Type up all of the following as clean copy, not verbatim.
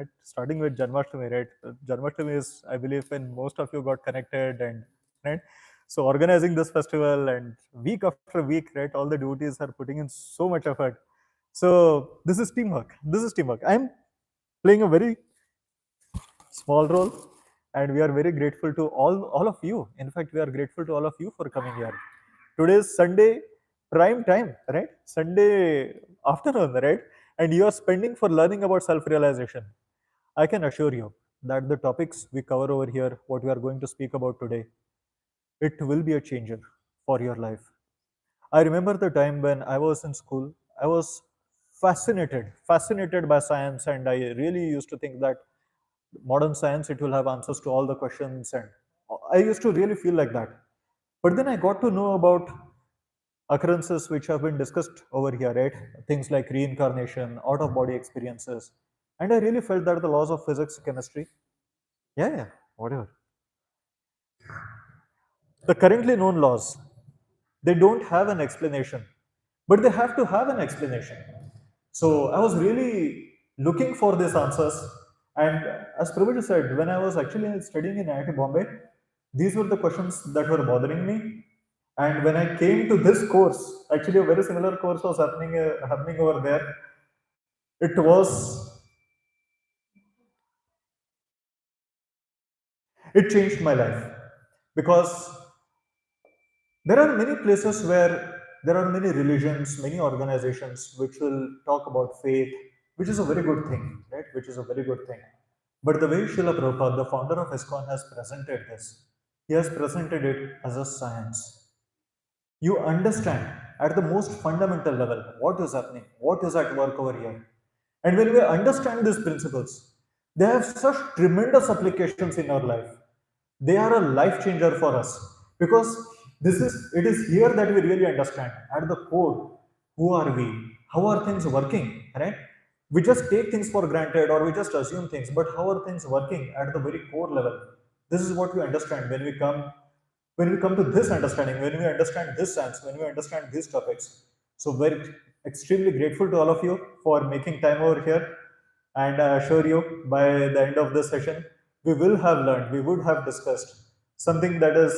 right? Starting with Janmashtami, right? Janmashtami is, I believe, when most of you got connected and right. So organizing this festival and week after week, right? All the devotees are putting in so much effort. So this is teamwork. This is teamwork. I'm playing a very small role, and we are very grateful to all of you. In fact, we are grateful to all of you for coming here. Today is Sunday prime time, right? Sunday afternoon, right? And you are spending for learning about self realization. I can assure you that the topics we cover over here, what we are going to speak about today, it will be a changer for your life. I remember the time when I was in school. I was fascinated by science, and I really used to think that modern science, it will have answers to all the questions, and I used to really feel like that. But then I got to know about occurrences which have been discussed over here, right? Things like reincarnation, out of body experiences, and I really felt that the laws of physics, chemistry, yeah, whatever, the currently known laws, they don't have an explanation, but they have to have an explanation. So I was really looking for these answers. And as Prabhuji said, when I was actually studying in IIT Bombay, these were the questions that were bothering me. And when I came to this course, actually a very similar course was happening over there. It was, it changed my life, because there are many places where there are many religions, many organizations which will talk about faith, which is a very good thing, right? Which is a very good thing. But the way Srila Prabhupada, the founder of ISKCON, has presented this, he has presented it as a science. You understand at the most fundamental level what is happening, what is at work over here. And when we understand these principles, they have such tremendous applications in our life. They are a life changer for us, because it is here that we really understand at the core, who are we, how are things working, right? We just take things for granted, or we just assume things, but how are things working at the very core level? This is what we understand when we come to this understanding, when we understand this science, when we understand these topics. So very extremely grateful to all of you for making time over here. And I assure you, by the end of this session, we will have learned, we would have discussed something that is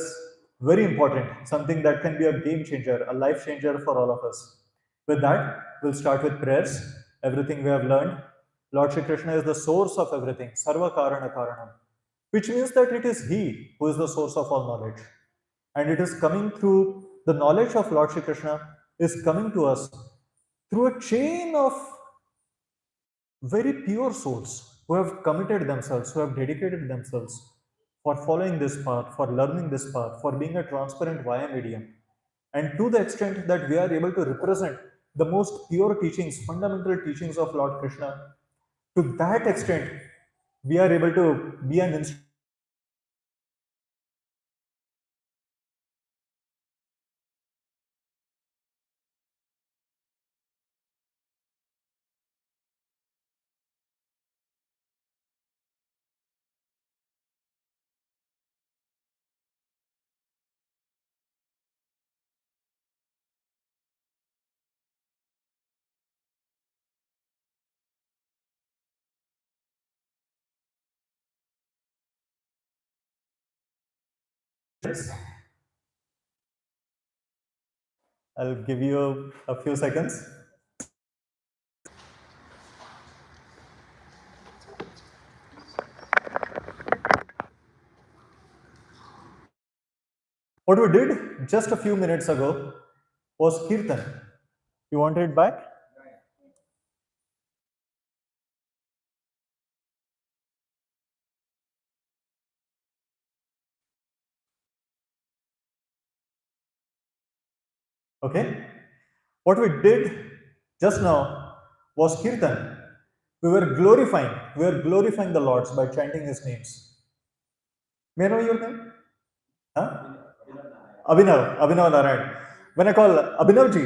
very important, something that can be a game changer, a life changer for all of us. With that, we'll start with prayers. Everything we have learned. Lord Shri Krishna is the source of everything, Sarva Karana Karanam, which means that it is He who is the source of all knowledge. And it is coming through the knowledge of Lord Shri Krishna, is coming to us through a chain of very pure souls who have committed themselves, who have dedicated themselves for following this path, for learning this path, for being a transparent via medium. And to the extent that we are able to represent the most pure teachings, fundamental teachings of Lord Krishna, to that extent, we are able to be an instrument. I'll give you a few seconds. What we did just a few minutes ago was Kirtan. You wanted it back? Okay. What we did just now was Kirtan. We were glorifying the Lord by chanting His names. May I know your name? Huh? Abhinav Narayan. When I call Abhinavji,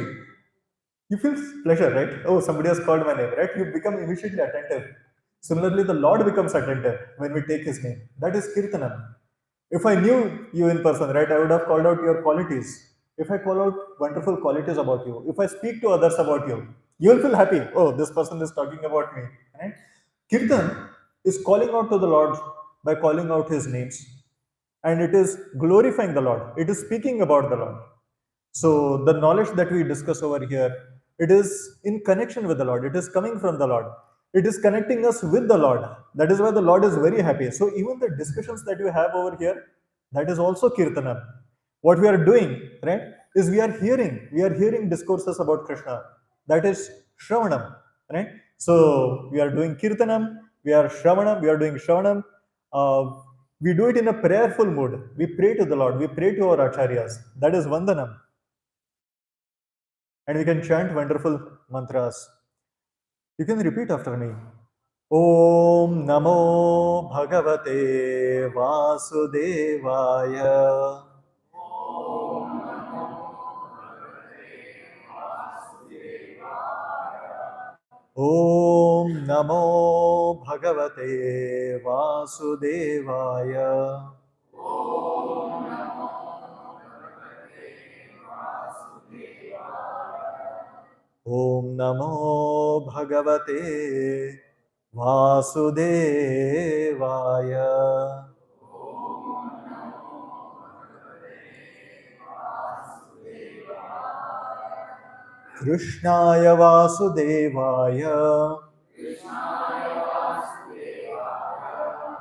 you feel pleasure, right? Oh, somebody has called my name, right? You become immediately attentive. Similarly, the Lord becomes attentive when we take His name. That is Kirtanam. If I knew you in person, right, I would have called out your qualities. If I call out wonderful qualities about you, if I speak to others about you, you will feel happy. Oh, this person is talking about me. Right? Kirtan is calling out to the Lord by calling out his names, and it is glorifying the Lord. It is speaking about the Lord. So the knowledge that we discuss over here, it is in connection with the Lord. It is coming from the Lord. It is connecting us with the Lord. That is why the Lord is very happy. So even the discussions that you have over here, that is also kirtanam. What we are doing, right, is we are hearing discourses about Krishna. That is Shravanam, right? So we are doing kirtanam, we are doing Shravanam. We do it in a prayerful mood. We pray to the Lord, we pray to our acharyas. That is Vandanam. And we can chant wonderful mantras. You can repeat after me. Om Namo Bhagavate Vasudevaya. Om Namo Bhagavate Vasudevaya. Om Namo Bhagavate Vasudevaya. Krishnaya Vasudevaya.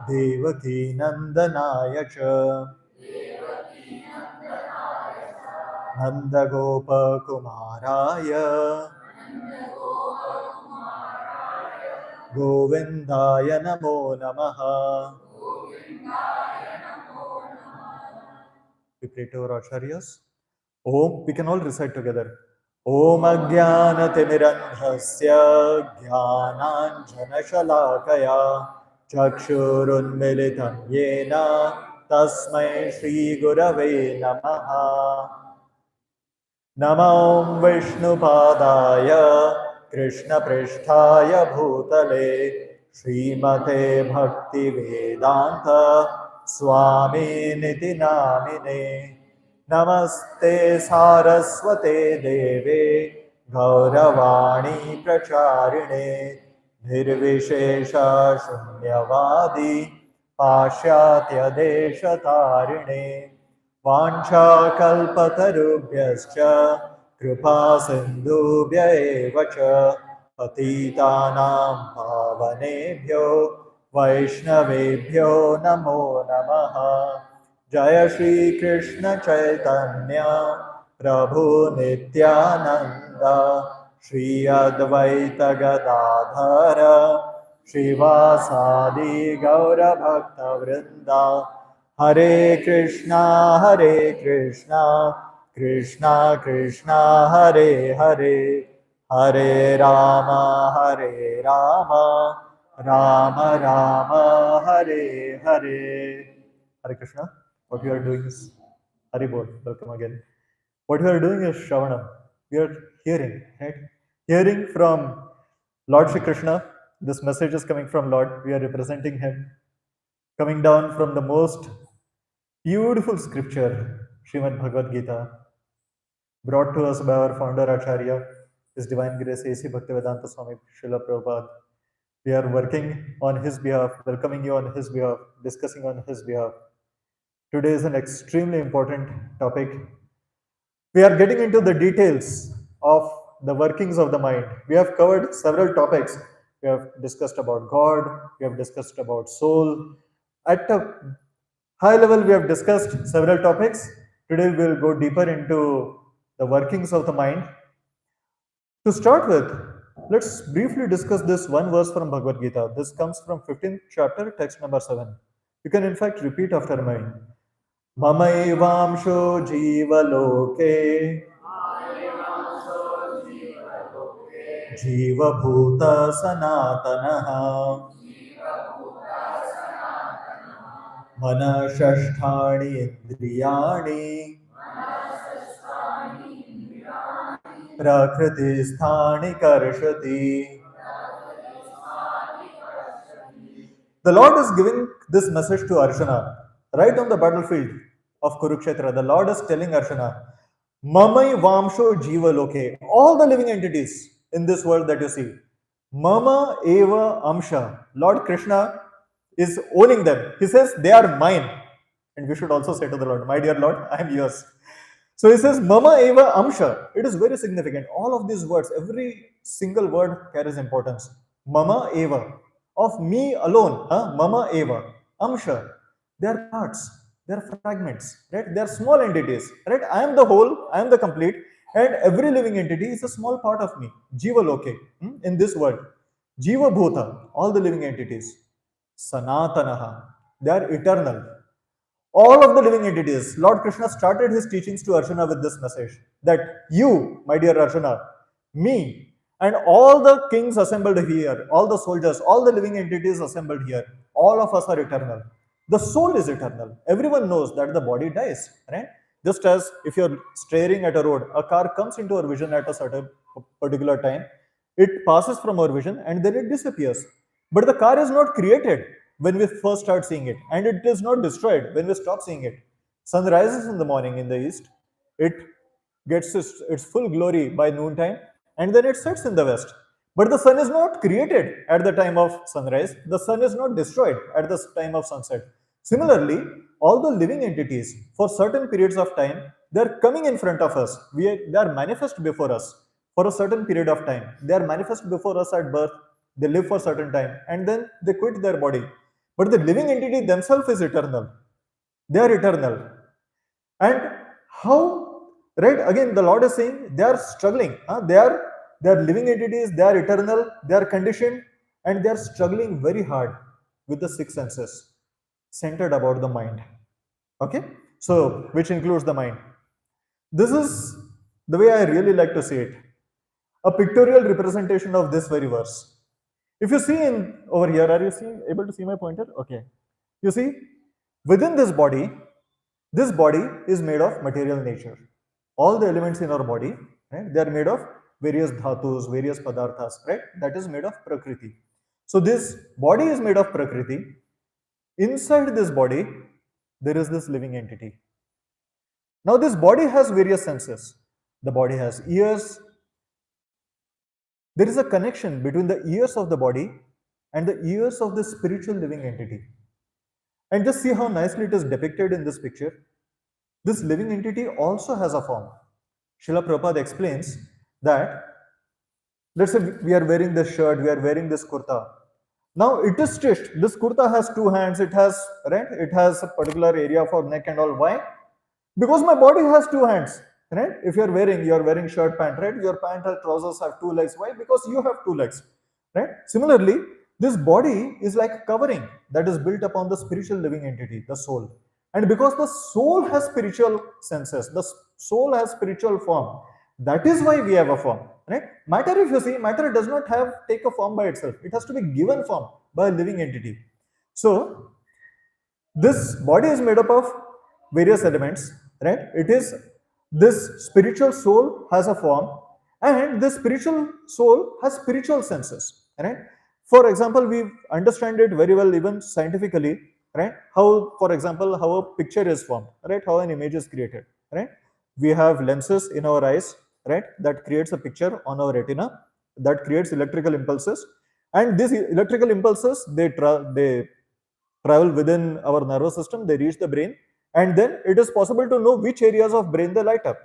Devaki Nandanaya Cha. Nandagopa Kumaraya. Govindaya Namo Namaha. We pray to our acharyas. Om, we can all recite together. Om Ajnanatimirandhasya Jnananjanashalakaya Chakshurunmilitam Yena Tasmai Shri Gurave Namaha. Namo Vishnupadaya Krishna Pristhaya Bhutale Srimate Bhakti Vedanta Swami Niti Namine. Namaste Saraswate Deve Gauravani Pracharine Nirvishesha Shunyavadi Pashyatya Deshatarine Vancha kalpatarubhyascha kripa sindhubhya eva cha patitanam pavanebhyo vaishnavebhyo namo namaha. Jaya Shri Krishna Chaitanya Prabhu Nityananda Shri Advaita Gadadhara Shivasadi Gaura Bhakta Vrinda. Hare Krishna, Krishna Krishna, Hare Hare, Hare Rama, Rama Rama, Hare Hare. Hare Krishna. What we are doing is Hari Bol. Welcome again. What we are doing is Shravanam. We are hearing, right? Hearing from Lord Shri Krishna. This message is coming from Lord. We are representing Him. Coming down from the most beautiful scripture, Srimad Bhagavad Gita, brought to us by our founder Acharya, His Divine Grace A.C. Bhaktivedanta Swami Srila Prabhupada. We are working on his behalf, welcoming you on his behalf, discussing on his behalf. Today is an extremely important topic. We are getting into the details of the workings of the mind. We have covered several topics. We have discussed about God, we have discussed about soul. At a high level, we have discussed several topics. Today, we will go deeper into the workings of the mind. To start with, let's briefly discuss this one verse from Bhagavad Gita. This comes from 15th chapter, text number 7. You can in fact repeat after me. Mamaivamsho jivaloke jivabhuta sanatanaha manashashthani indriyani prakritisthani karshati. The Lord is giving this message to Arjuna right on the battlefield of Kurukshetra. The Lord is telling Arjuna, Mamai Vamsho Jiva Loke, all the living entities in this world that you see, Mama Eva Amsha, Lord Krishna is owning them. He says, they are mine. And we should also say to the Lord, my dear Lord, I am yours. So he says, Mama Eva Amsha. It is very significant. All of these words, every single word carries importance. Mama Eva. Of me alone. Mama Eva. Amsha. They are parts. They are fragments. Right? They are small entities. Right? I am the whole. I am the complete. And every living entity is a small part of me. Jiva Loke. In this world. Jiva Bhuta. All the living entities. Sanatanaha. They are eternal. All of the living entities. Lord Krishna started his teachings to Arjuna with this message that you, my dear Arjuna, me, and all the kings assembled here, all the soldiers, all the living entities assembled here, all of us are eternal. The soul is eternal. Everyone knows that the body dies, right? Just as if you're staring at a road, a car comes into our vision at a certain particular time, it passes from our vision and then it disappears. But the car is not created when we first start seeing it, and it is not destroyed when we stop seeing it. Sun rises in the morning in the east, it gets its full glory by noontime, and then it sets in the west. But the sun is not created at the time of sunrise, the sun is not destroyed at the time of sunset. Similarly, all the living entities, for certain periods of time, they are coming in front of us, they are manifest before us for a certain period of time. They are manifest before us at birth, they live for a certain time, and then they quit their body. But the living entity themselves is eternal. They are eternal. And how, right? Again, the Lord is saying they are struggling. They are living entities, they are eternal, they are conditioned, and they are struggling very hard with the six senses centered about the mind. Okay? So, which includes the mind. This is the way I really like to see it. A pictorial representation of this very verse. If you see in over here, are you able to see my pointer? Okay. You see, within this body is made of material nature. All the elements in our body, right, they are made of various dhatus, various padarthas, right? That is made of prakriti. So this body is made of prakriti. Inside this body, there is this living entity. Now this body has various senses. The body has ears. There is a connection between the ears of the body and the ears of the spiritual living entity. And just see how nicely it is depicted in this picture. This living entity also has a form. Srila Prabhupada explains that, let's say we are wearing this shirt, we are wearing this kurta. Now it is stitched. This kurta has two hands, it has, right? It has a particular area for neck and all. Why? Because my body has two hands. Right? If you're wearing shirt, pant, right? Your pant and trousers have two legs. Why? Because you have two legs. Right? Similarly, this body is like a covering that is built upon the spiritual living entity, the soul. And because the soul has spiritual senses, the soul has spiritual form. That is why we have a form. Right? Matter, if you see, matter does not take a form by itself. It has to be given form by a living entity. So, this body is made up of various elements. Right? It is this spiritual soul has a form, and this spiritual soul has spiritual senses, right? For example, we understand it very well even scientifically, right? How, for example, how a picture is formed, right? How an image is created, right? We have lenses in our eyes, right? That creates a picture on our retina, that creates electrical impulses, and these electrical impulses, they travel within our nervous system, they reach the brain, and then it is possible to know which areas of brain they light up.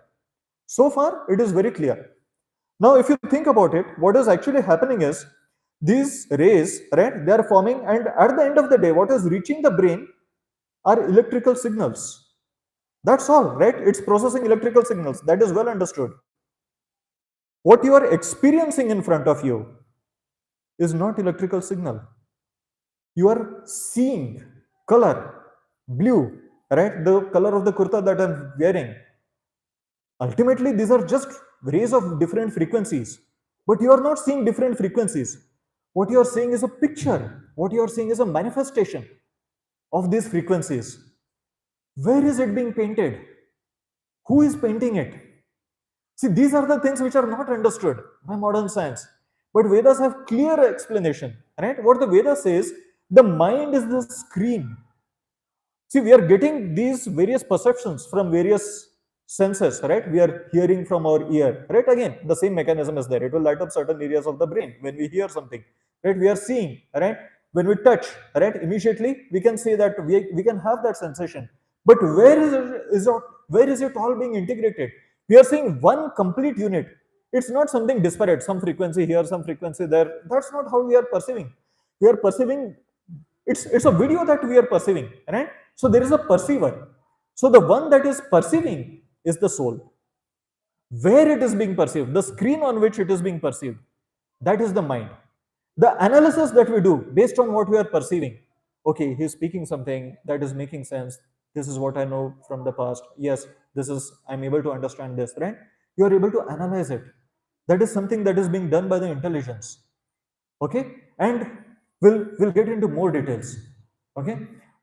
So far, it is very clear. Now, if you think about it, what is actually happening is these rays, right, they are forming, and at the end of the day, what is reaching the brain are electrical signals. That's all, right? It's processing electrical signals. That is well understood. What you are experiencing in front of you is not electrical signal. You are seeing color, blue, right? The color of the kurta that I'm wearing. Ultimately, these are just rays of different frequencies, but you are not seeing different frequencies. What you are seeing is a picture. What you are seeing is a manifestation of these frequencies. Where is it being painted? Who is painting it? See, these are the things which are not understood by modern science. But Vedas have clear explanation, right? What the Veda says, the mind is the screen. See, we are getting these various perceptions from various senses, right? We are hearing from our ear, right? Again, the same mechanism is there. It will light up certain areas of the brain when we hear something, right? We are seeing, right? When we touch, right, immediately we can say that we can have that sensation. But where is it all being integrated? We are seeing one complete unit. It's not something disparate, some frequency here, some frequency there. That's not how we are perceiving. We are perceiving, it's a video that we are perceiving, right? So there is a perceiver. So the one that is perceiving is the soul. Where it is being perceived, the screen on which it is being perceived, that is the mind. The analysis that we do based on what we are perceiving, okay, he's speaking something that is making sense, this is what I know from the past, yes, this is, I'm able to understand this, right? You are able to analyze it. That is something that is being done by the intelligence, okay? And we'll get into more details, okay?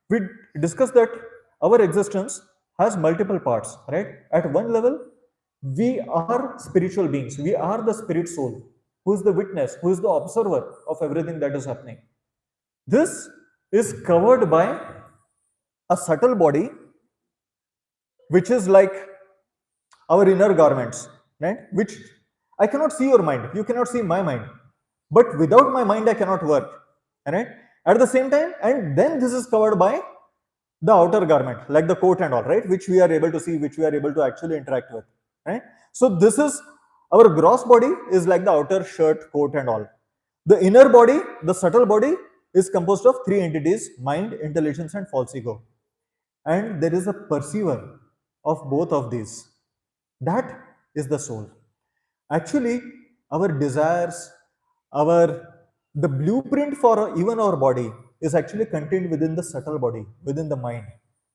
We discussed that our existence has multiple parts, right? At one level, we are spiritual beings, we are the spirit soul, who is the witness, who is the observer of everything that is happening. This is covered by a subtle body, which is like our inner garments, right? Which I cannot see your mind, you cannot see my mind, but without my mind I cannot work, right? At the same time, and then this is covered by the outer garment, like the coat and all, right? Which we are able to see, which we are able to actually interact with, right? So this is our gross body is like the outer shirt, coat and all. The inner body, the subtle body, is composed of three entities: mind, intelligence and false ego. And there is a perceiver of both of these. That is the soul. Actually, our desires, the blueprint for even our body is actually contained within the subtle body, within the mind.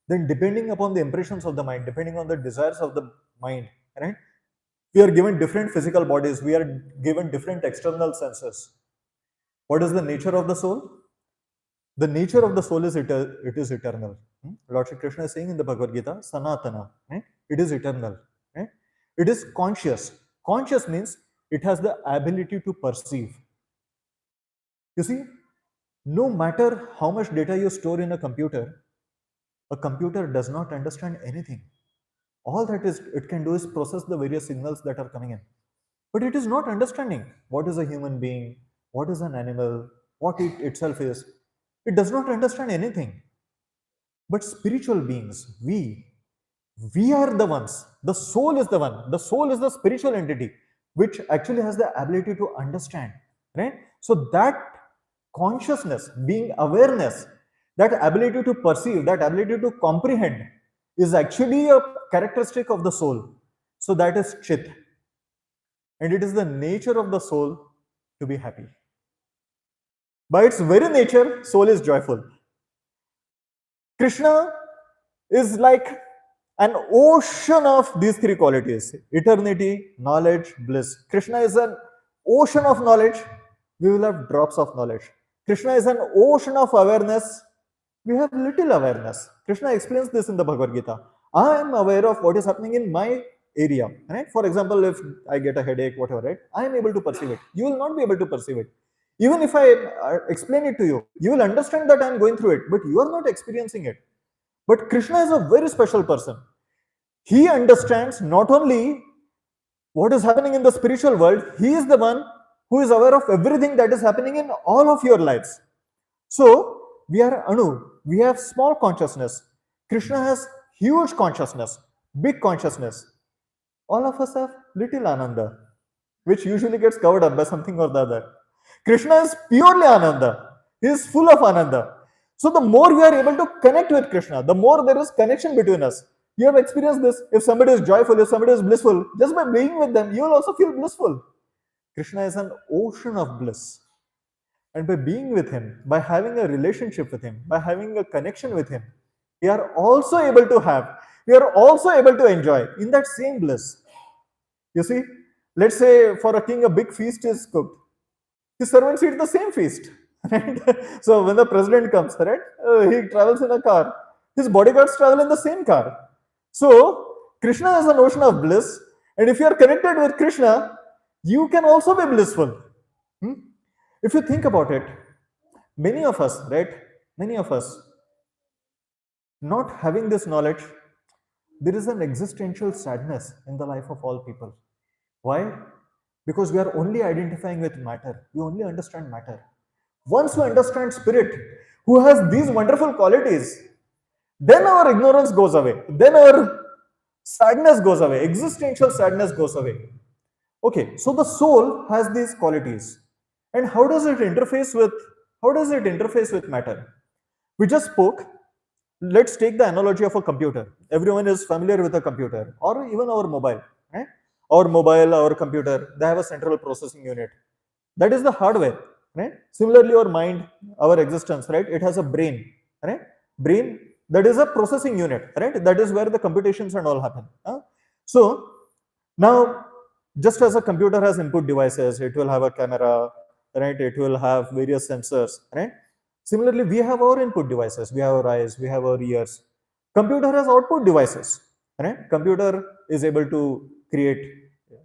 Then depending upon the impressions of the mind, depending on the desires of the mind, right? We are given different physical bodies, we are given different external senses. What is the nature of the soul? The nature of the soul is it is eternal. Lord Shri Krishna is saying in the Bhagavad Gita, Sanatana, right? It is eternal, right? It is conscious. Conscious means it has the ability to perceive. You see, no matter how much data you store in a computer does not understand anything. All that it can do is process the various signals that are coming in. But it is not understanding what is a human being, what is an animal, what it itself is. It does not understand anything. But spiritual beings, we are the ones. The soul is the one. The soul is the spiritual entity which actually has the ability to understand, right? So that consciousness, being awareness, that ability to perceive, that ability to comprehend is actually a characteristic of the soul. So that is Chit. And it is the nature of the soul to be happy. By its very nature, soul is joyful. Krishna is like an ocean of these three qualities: eternity, knowledge, bliss. Krishna is an ocean of knowledge, we will have drops of knowledge. Krishna is an ocean of awareness, we have little awareness. Krishna explains this in the Bhagavad Gita. I am aware of what is happening in my area, right? For example, if I get a headache, whatever, right? I am able to perceive it. You will not be able to perceive it. Even if I explain it to you, you will understand that I am going through it, but you are not experiencing it. But Krishna is a very special person. He understands not only what is happening in the spiritual world, he is the one who is aware of everything that is happening in all of your lives. So, we are Anu, we have small consciousness. Krishna has huge consciousness, big consciousness. All of us have little Ananda, which usually gets covered up by something or the other. Krishna is purely Ananda. He is full of Ananda. So the more we are able to connect with Krishna, the more there is connection between us. You have experienced this. If somebody is joyful, if somebody is blissful, just by being with them, you will also feel blissful. Krishna is an ocean of bliss. And by being with him, by having a relationship with him, by having a connection with him, we are also able to enjoy in that same bliss. You see, let's say for a king, a big feast is cooked. His servants eat the same feast. Right? So when the president comes, right, he travels in a car. His bodyguards travel in the same car. So Krishna is an ocean of bliss, and if you are connected with Krishna, you can also be blissful. If you think about it, many of us, not having this knowledge, there is an existential sadness in the life of all people. Why? Because we are only identifying with matter. We only understand matter. Once we understand spirit, who has these wonderful qualities, then our ignorance goes away. Then our sadness goes away. Existential sadness goes away. Okay, so the soul has these qualities. And how does it interface with matter? We just spoke. Let's take the analogy of a computer. Everyone is familiar with a computer or even our mobile. Right? Our mobile, our computer, they have a central processing unit. That is the hardware. Right? Similarly, our mind, our existence, right? It has a brain. Right? Brain, that is a processing unit. Right? That is where the computations and all happen. So now, just as a computer has input devices, it will have a camera, right? It will have various sensors, right? Similarly, we have our input devices. We have our eyes, we have our ears. Computer has output devices, right? Computer is able to create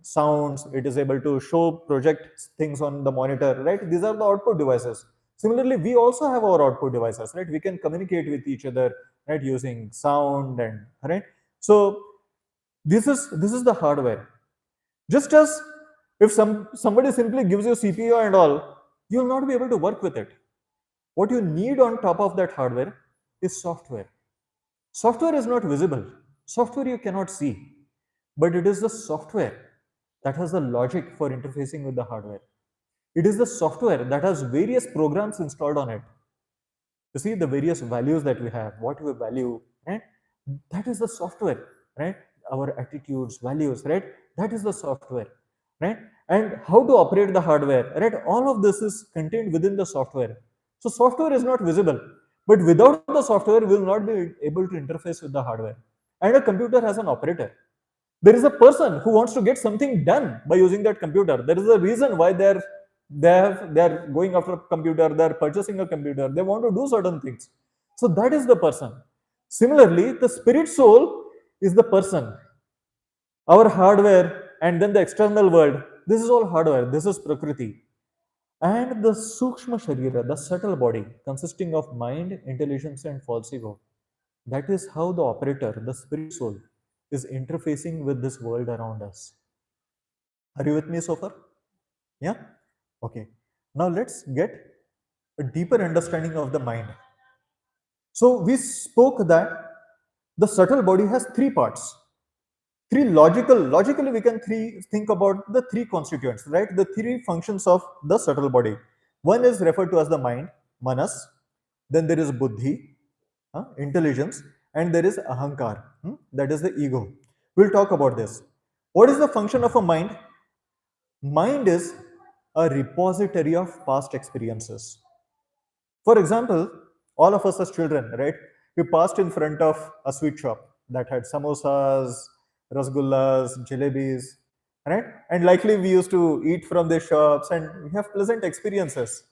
sounds. It is able to show, project things on the monitor, right? These are the output devices. Similarly, we also have our output devices, right? We can communicate with each other, right? Using sound and, right? So this is the hardware. Just as if somebody simply gives you CPU and all, you will not be able to work with it. What you need on top of that hardware is software. Software is not visible. Software you cannot see, but it is the software that has the logic for interfacing with the hardware. It is the software that has various programs installed on it. You see the various values that we have, what we value, right? That is the software, right? Our attitudes, values, right? That is the software, right? And how to operate the hardware, right? All of this is contained within the software. So software is not visible, but without the software, we will not be able to interface with the hardware. And a computer has an operator. There is a person who wants to get something done by using that computer. There is a reason why they're going after a computer, they're purchasing a computer, they want to do certain things. So that is the person. Similarly, the spirit soul is the person. Our hardware and then the external world, this is all hardware, this is Prakriti. And the Sukshma Sharira, the subtle body, consisting of mind, intelligence, and false ego. That is how the operator, the spirit soul, is interfacing with this world around us. Are you with me so far? Yeah? Okay. Now let's get a deeper understanding of the mind. So we spoke that the subtle body has three parts. Logically we can think about the three constituents, right? The three functions of the subtle body. One is referred to as the mind, manas. Then there is buddhi, intelligence, and there is ahankar, that is the ego. We'll talk about this. What is the function of a mind? Mind is a repository of past experiences. For example, all of us as children, right? We passed in front of a sweet shop that had samosas, rasgullas, jalebis, right? And likely we used to eat from the shops and we have pleasant experiences,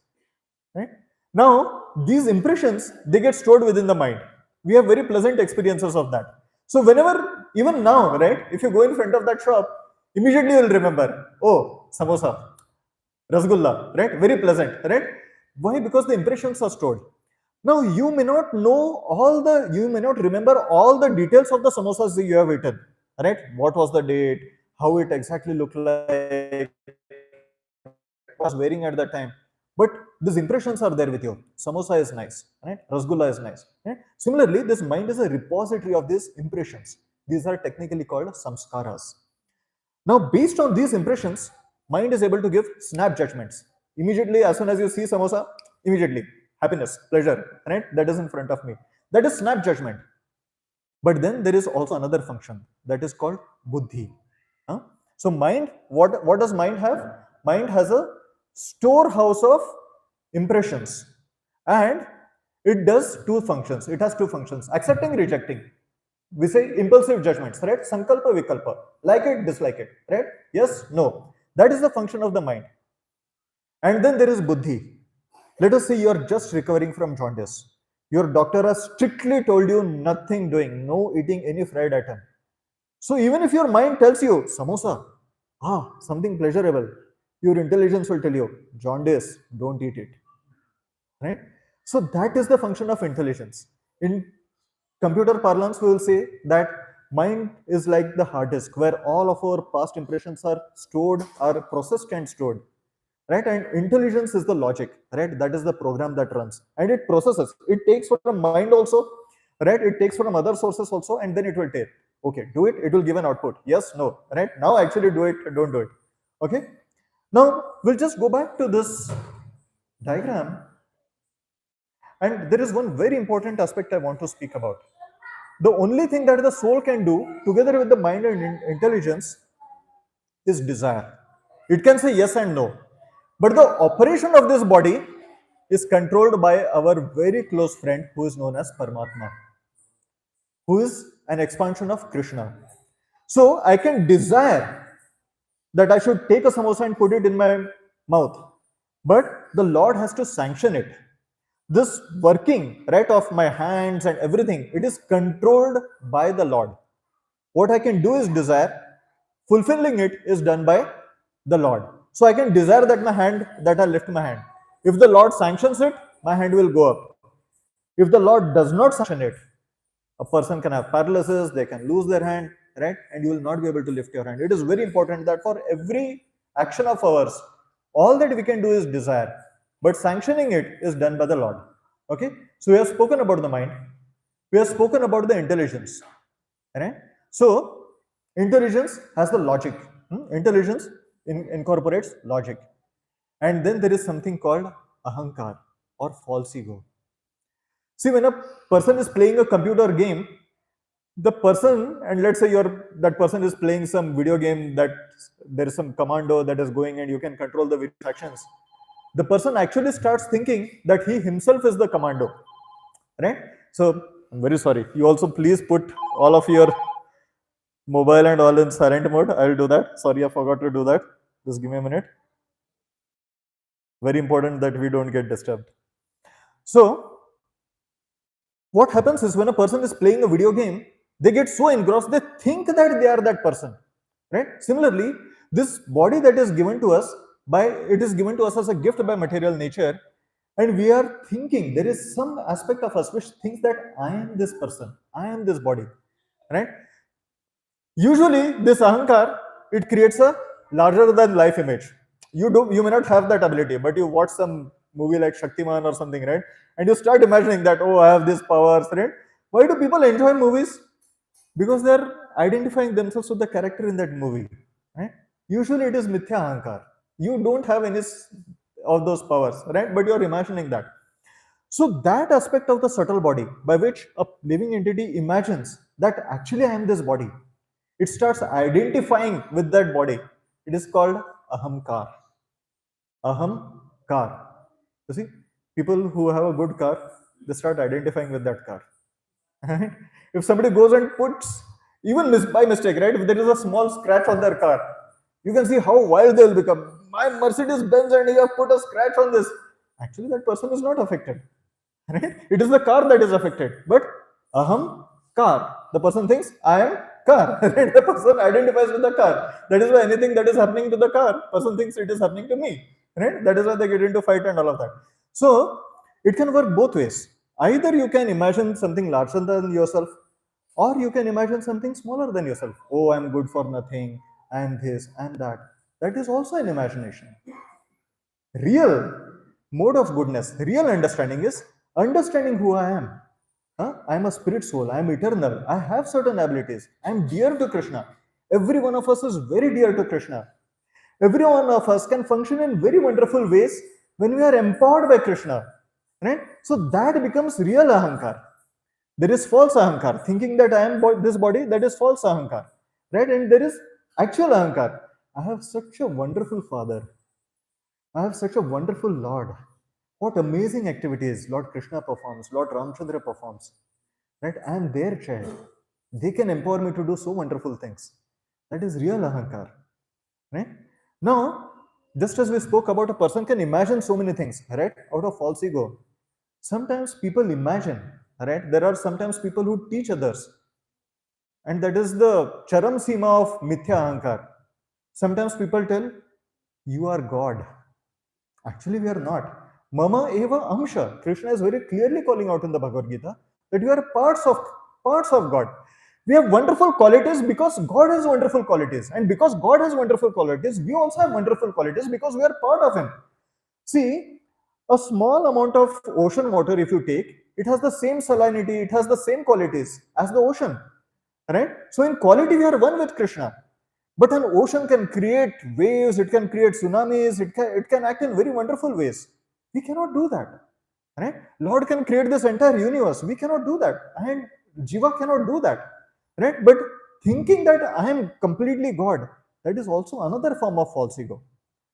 right? Now, these impressions, they get stored within the mind. We have very pleasant experiences of that. So whenever, even now, right, if you go in front of that shop, immediately you will remember, oh, samosa, rasgulla, right? Very pleasant, right? Why? Because the impressions are stored. Now you may not you may not remember all the details of the samosas that you have eaten, right? What was the date, how it exactly looked like, was wearing at that time. But these impressions are there with you. Samosa is nice, right? Rasgulla is nice. Right? Similarly, this mind is a repository of these impressions. These are technically called samskaras. Now, based on these impressions, mind is able to give snap judgments. Immediately, as soon as you see samosa, immediately, happiness, pleasure, right? That is in front of me. That is snap judgment. But then there is also another function that is called buddhi. So mind, what does mind have? Mind has a storehouse of impressions, and it does two functions. It has two functions: accepting, rejecting. We say impulsive judgments, right? Sankalpa, vikalpa, like it, dislike it, right? Yes, no. That is the function of the mind. And then there is buddhi. Let us say you are just recovering from jaundice. Your doctor has strictly told you nothing doing, no eating any fried item. So even if your mind tells you samosa, something pleasurable, your intelligence will tell you jaundice, don't eat it, right? So that is the function of intelligence. In computer parlance, we will say that mind is like the hard disk where all of our past impressions are stored, are processed and stored. right? And intelligence is the logic, right? That is the program that runs and it processes. It takes from mind also, right? It takes from other sources also, and then it will take, okay, do it, it will give an output, yes, no, right? Now actually do it, don't do it. Okay, now we'll just go back to this diagram, and there is one very important aspect I want to speak about. The only thing that the soul can do together with the mind and intelligence is desire. It can say yes and no. But the operation of this body is controlled by our very close friend who is known as Paramatma, who is an expansion of Krishna. So I can desire that I should take a samosa and put it in my mouth, but the Lord has to sanction it. This working, right, of my hands and everything, it is controlled by the Lord. What I can do is desire, fulfilling it is done by the Lord. So I can desire that that I lift my hand. If the Lord sanctions it, my hand will go up. If the Lord does not sanction it, a person can have paralysis, they can lose their hand, right? And you will not be able to lift your hand. It is very important that for every action of ours, all that we can do is desire, but sanctioning it is done by the Lord. Okay, so we have spoken about the mind, we have spoken about the intelligence, right? So intelligence has the logic. Intelligence incorporates logic, and then there is something called ahankar or false ego. See, when a person is playing a computer game, the person, and let's say that person is playing some video game that there is some commando that is going and you can control the various actions. The person actually starts thinking that he himself is the commando, right? So I'm very sorry. You also please put all of your mobile and all in silent mode. I'll do that. Sorry, I forgot to do that. Just give me a minute. Very important that we don't get disturbed. So what happens is when a person is playing a video game, they get so engrossed, they think that they are that person, right? Similarly, this body that is given to us it is given to us as a gift by material nature, and we are thinking, there is some aspect of us which thinks that I am this person, I am this body, right? Usually this ahankar, it creates a larger than life image. You may not have that ability, but you watch some movie like Shaktiman or something, right? And you start imagining that, oh, I have these powers, right? Why do people enjoy movies? Because they're identifying themselves with the character in that movie, right? Usually it is mithya ahankar. You don't have any of those powers, right? But you're imagining that. So that aspect of the subtle body by which a living entity imagines that actually I am this body, it starts identifying with that body. It is called ahamkar. Ahamkar. You see, people who have a good car, they start identifying with that car. Right? If somebody goes and puts, even by mistake, right? If there is a small scratch on their car, you can see how wild they will become. My Mercedes Benz, and you have put a scratch on this. Actually, that person is not affected. Right? It is the car that is affected. But aham car. The person thinks I am car. Right? The person identifies with the car. That is why anything that is happening to the car, person thinks it is happening to me. Right? That is why they get into fight and all of that. So it can work both ways. Either you can imagine something larger than yourself, or you can imagine something smaller than yourself. Oh, I'm good for nothing, I'm this, I'm that. That is also an imagination. Real mode of goodness, real understanding is understanding who I am. I am a spirit soul, I am eternal, I have certain abilities, I am dear to Krishna. Every one of us is very dear to Krishna. Every one of us can function in very wonderful ways when we are empowered by Krishna. Right? So that becomes real ahankar. There is false ahankar, thinking that I am this body, that is false ahankar. Right? And there is actual ahankar. I have such a wonderful father. I have such a wonderful Lord. What amazing activities Lord Krishna performs, Lord Ramchandra performs. Right? I am their child. They can empower me to do so wonderful things. That is real ahankar. Right? Now, just as we spoke about, a person can imagine so many things, right? Out of false ego. Sometimes people imagine, right? There are sometimes people who teach others. And that is the charam sima of mithya ahankar. Sometimes people tell, you are God. Actually, we are not. Mama eva amsha. Krishna is very clearly calling out in the Bhagavad Gita that we are parts of God. We have wonderful qualities because God has wonderful qualities. And because God has wonderful qualities, we also have wonderful qualities because we are part of Him. See, a small amount of ocean water, if you take, it has the same salinity, it has the same qualities as the ocean. Right? So, in quality, we are one with Krishna. But an ocean can create waves, it can create tsunamis, it can act in very wonderful ways. We cannot do that. Right? Lord can create this entire universe. We cannot do that. And Jiva cannot do that. Right? But thinking that I am completely God, that is also another form of false ego.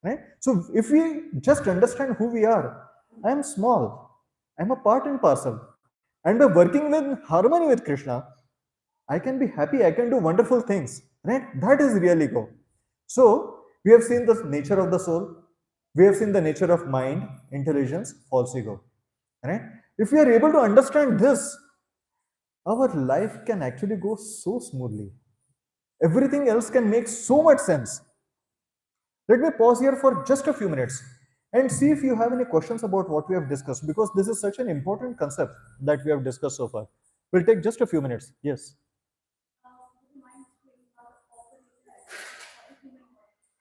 Right? So if we just understand who we are, I am small, I am a part and parcel. And by working with harmony with Krishna, I can be happy, I can do wonderful things. Right? That is real ego. So we have seen the nature of the soul, we have seen the nature of mind, intelligence, false ego. Right? If we are able to understand this, our life can actually go so smoothly. Everything else can make so much sense. Let me pause here for just a few minutes and see if you have any questions about what we have discussed, because this is such an important concept that we have discussed so far. We'll take just a few minutes. Yes.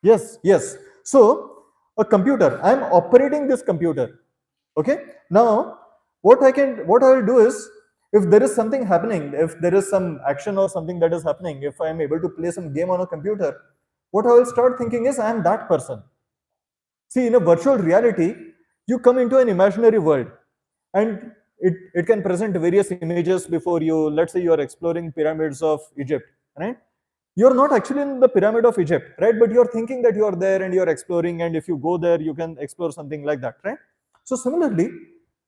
Yes, yes. So, a computer, I am operating this computer. Okay. Now, what I will do is, if there is something happening, if there is some action or something that is happening, if I am able to play some game on a computer, what I will start thinking is I am that person. See, in a virtual reality, you come into an imaginary world, and it can present various images before you. Let's say you are exploring pyramids of Egypt, right? You're not actually in the pyramid of Egypt, right? But you're thinking that you're there and you're exploring, and if you go there, you can explore something like that, right? So similarly,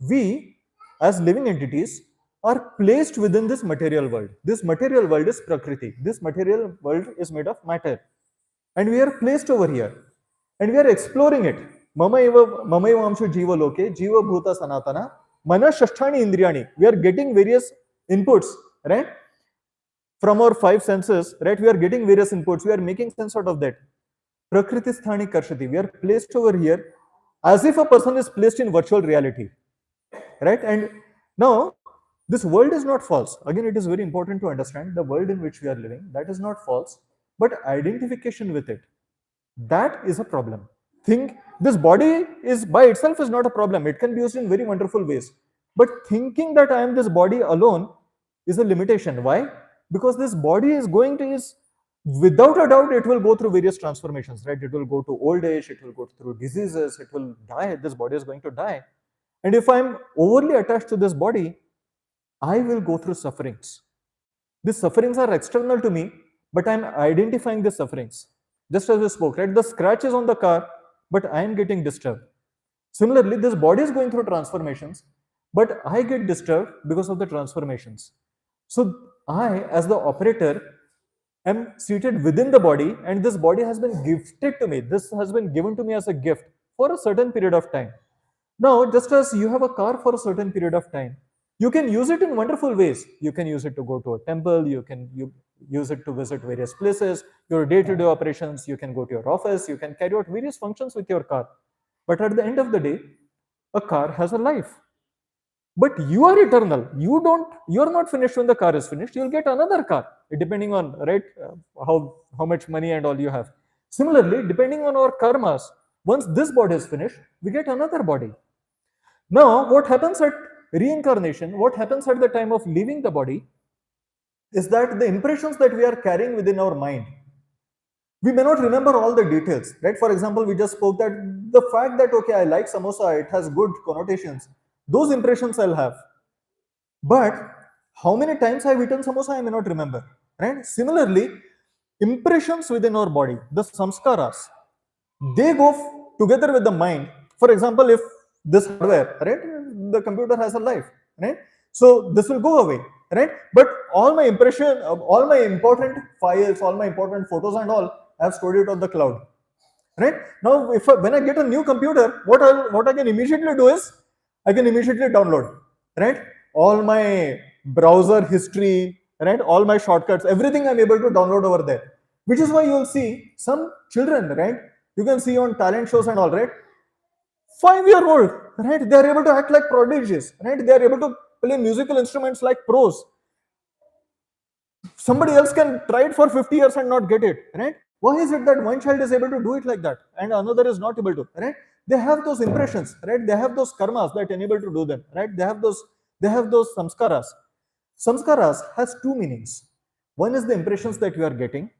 we as living entities are placed within this material world. This material world is Prakriti. This material world is made of matter. And we are placed over here. And we are exploring it. Mama eva amshu jiva loke, jiva bhuta sanatana, mana shasthani indriyani. We are getting various inputs, right? From our five senses, right? We are getting various inputs. We are making sense out of that. Prakriti sthani karshati. We are placed over here as if a person is placed in virtual reality, right? And now, this world is not false. Again, it is very important to understand the world in which we are living, that is not false, but identification with it, that is a problem. Think this body is by itself is not a problem. It can be used in very wonderful ways. But thinking that I am this body alone is a limitation. Why? Because this body is going to is, without a doubt, it will go through various transformations, right? It will go to old age, it will go through diseases, it will die. This body is going to die. And if I'm overly attached to this body, I will go through sufferings. These sufferings are external to me, but I'm identifying the sufferings. Just as we spoke, right? The scratch is on the car, but I am getting disturbed. Similarly, this body is going through transformations, but I get disturbed because of the transformations. So I, as the operator, am seated within the body, and this body has been gifted to me. This has been given to me as a gift for a certain period of time. Now, just as you have a car for a certain period of time, you can use it in wonderful ways. You can use it to go to a temple, you use it to visit various places, your day-to-day operations, you can go to your office, you can carry out various functions with your car. But at the end of the day, a car has a life. But you are eternal. You're not finished when the car is finished. You'll get another car, depending on, right, how much money and all you have. Similarly, depending on our karmas, once this body is finished, we get another body. Now, what happens at reincarnation, what happens at the time of leaving the body, is that the impressions that we are carrying within our mind, we may not remember all the details, right? For example, we just spoke that the fact that, okay, I like samosa, it has good connotations, those impressions I'll have. But how many times I've eaten samosa, I may not remember, right? Similarly, impressions within our body, the samskaras, they go together with the mind. For example, if this hardware, right, the computer has a life, right? So this will go away, right? But all my impression, all my important files, all my important photos and all, I have stored it on the cloud, right? Now, when I get a new computer, what I can immediately do is I can immediately download, right? All my browser history, right? All my shortcuts, everything I'm able to download over there. Which is why you'll see some children, right? You can see on talent shows and all, right? 5-year-old, right? They are able to act like prodigies, right? They are able to play musical instruments like pros. Somebody else can try it for 50 years and not get it, right? Why is it that one child is able to do it like that and another is not able to, right? They have those impressions, right? They have those karmas that enable to do them, right? They have those samskaras. Samskaras has two meanings. One is the impressions that you are getting,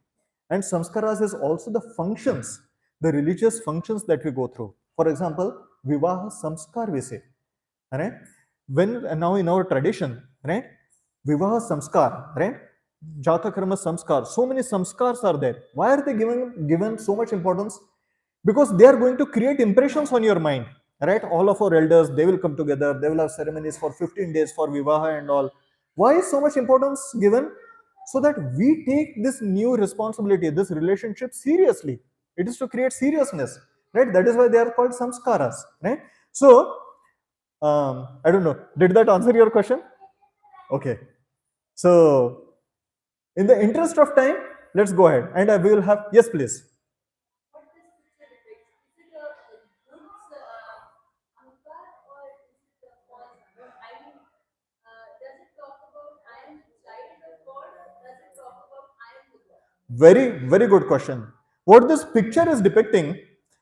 and samskaras is also the functions, the religious functions that we go through. For example, vivaha samskar we say, right? When now in our tradition, right? Vivaha samskar, right? Jata karma samskar. So many samskars are there. Why are they given so much importance? Because they are going to create impressions on your mind, right? All of our elders, they will come together. They will have ceremonies for 15 days for vivaha and all. Why is so much importance given? So that we take this new responsibility, this relationship seriously. It is to create seriousness, right? That is why they are called samskaras, right? So, I don't know. Did that answer your question? Okay. So, in the interest of time, let's go ahead and we will have, yes, please. Very good question. What this picture is depicting,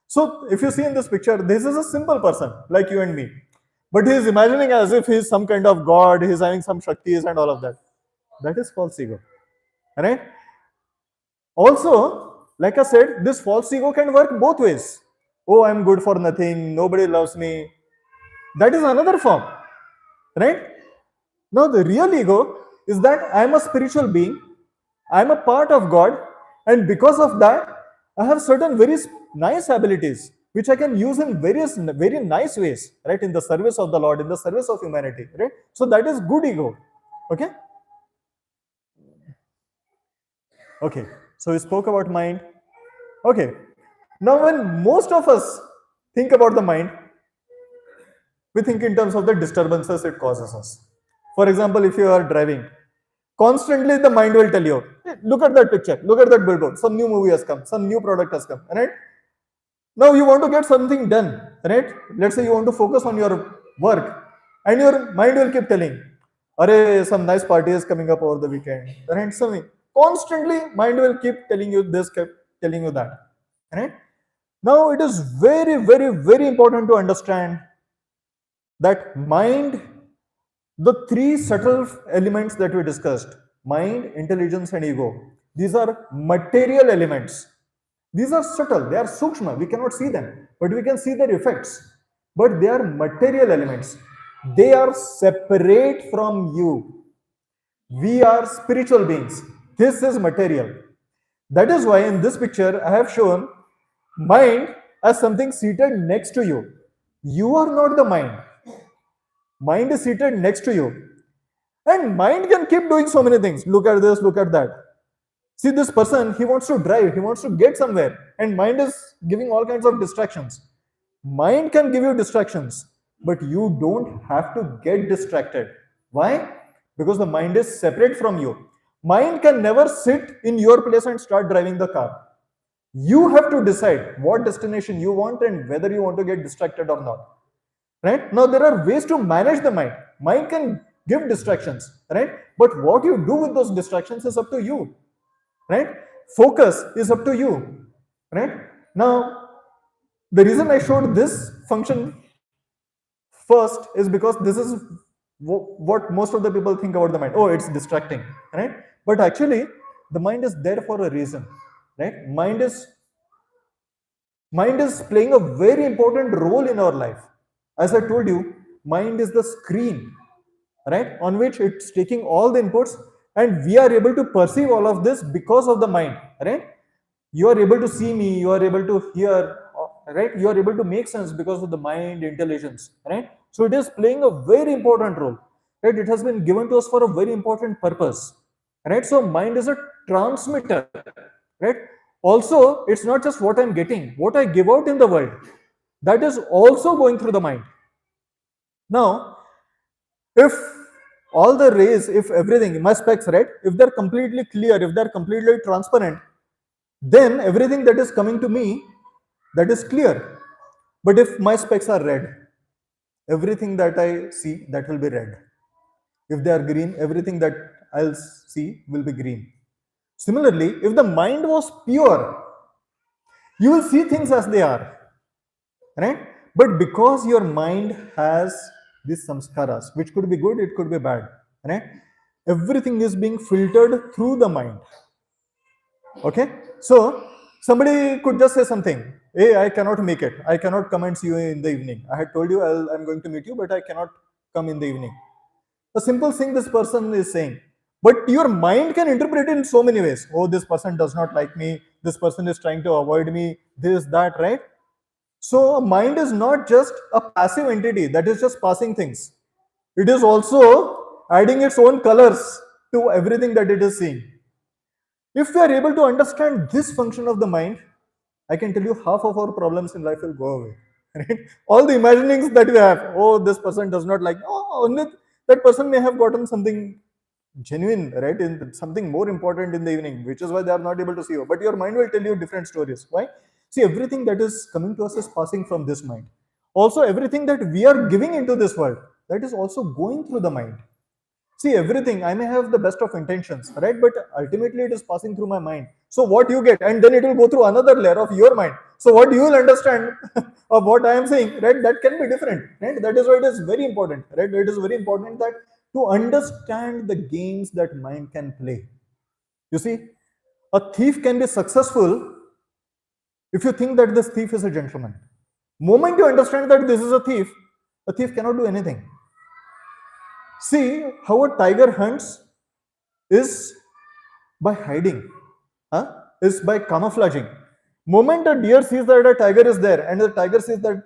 so if you see in this picture, this is a simple person like you and me, but he is imagining as if he is some kind of god, he is having some shaktis and all of that. That is false ego, right? Also, like I said, this false ego can work both ways. Oh, I'm good for nothing, nobody loves me. That is another form, right? Now, the real ego is that I am a spiritual being, I am a part of God, and because of that, I have certain very nice abilities which I can use in various very nice ways, right? In the service of the Lord, in the service of humanity, right? So that is good ego. Okay? Okay. So we spoke about mind. Okay. Now, when most of us think about the mind, we think in terms of the disturbances it causes us. For example, if you are driving, constantly the mind will tell you, hey, look at that picture, look at that billboard, some new movie has come, some new product has come, right? Now you want to get something done, right? Let's say you want to focus on your work, and your mind will keep telling, "Arey, some nice party is coming up over the weekend." Right? Something constantly, mind will keep telling you this, keep telling you that. Right? Now it is very important to understand that mind, the three subtle elements that we discussed, mind, intelligence, and ego, these are material elements. These are subtle, they are sukshma, we cannot see them, but we can see their effects. But they are material elements. They are separate from you. We are spiritual beings. This is material. That is why in this picture I have shown mind as something seated next to you. You are not the mind. Mind is seated next to you. And mind can keep doing so many things. Look at this, look at that. See, this person, he wants to drive, he wants to get somewhere, and mind is giving all kinds of distractions. Mind can give you distractions, but you don't have to get distracted. Why? Because the mind is separate from you. Mind can never sit in your place and start driving the car. You have to decide what destination you want and whether you want to get distracted or not. Right? Now, there are ways to manage the mind. Mind can give distractions, right? But what you do with those distractions is up to you, right? Focus is up to you, right? Now, the reason I showed this function first is because this is what most of the people think about the mind. Oh, it's distracting, right? But actually, the mind is there for a reason, right? Mind is playing a very important role in our life. As I told you, mind is the screen, right, on which it's taking all the inputs, and we are able to perceive all of this because of the mind, right? You are able to see me, you are able to hear, right? You are able to make sense because of the mind intelligence, right? So it is playing a very important role, right? It has been given to us for a very important purpose, right? So mind is a transmitter, right? Also, it's not just what I'm getting, what I give out in the world, that is also going through the mind. Now, if all the rays, if everything, my specs, right, if they're completely clear, if they're completely transparent, then everything that is coming to me, that is clear. But if my specs are red, everything that I see, that will be red. If they are green, everything that I'll see will be green. Similarly, if the mind was pure, you will see things as they are, right? But because your mind has these samskaras, which could be good, it could be bad, right? Everything is being filtered through the mind. Okay, so somebody could just say something, hey, I cannot make it, I cannot come and see you in the evening, I had told you I'm going to meet you, but I cannot come in the evening. A simple thing this person is saying, but your mind can interpret it in so many ways. Oh, this person does not like me, this person is trying to avoid me, this, that, right? So mind is not just a passive entity that is just passing things. It is also adding its own colors to everything that it is seeing. If we are able to understand this function of the mind, I can tell you half of our problems in life will go away. Right? All the imaginings that we have, oh, this person does not like, oh, only that person may have gotten something genuine, right? In something more important in the evening, which is why they are not able to see you. But your mind will tell you different stories. Why? See, everything that is coming to us is passing from this mind. Also, everything that we are giving into this world, that is also going through the mind. See, everything, I may have the best of intentions, right? But ultimately it is passing through my mind. So what you get, and then it will go through another layer of your mind. So what you will understand of what I am saying, right? That can be different, right? That is why it is very important, right? It is very important that to understand the games that mind can play. You see, a thief can be successful if you think that this thief is a gentleman. Moment you understand that this is a thief cannot do anything. See, how a tiger hunts is by hiding, is by camouflaging. Moment a deer sees that a tiger is there and the tiger sees that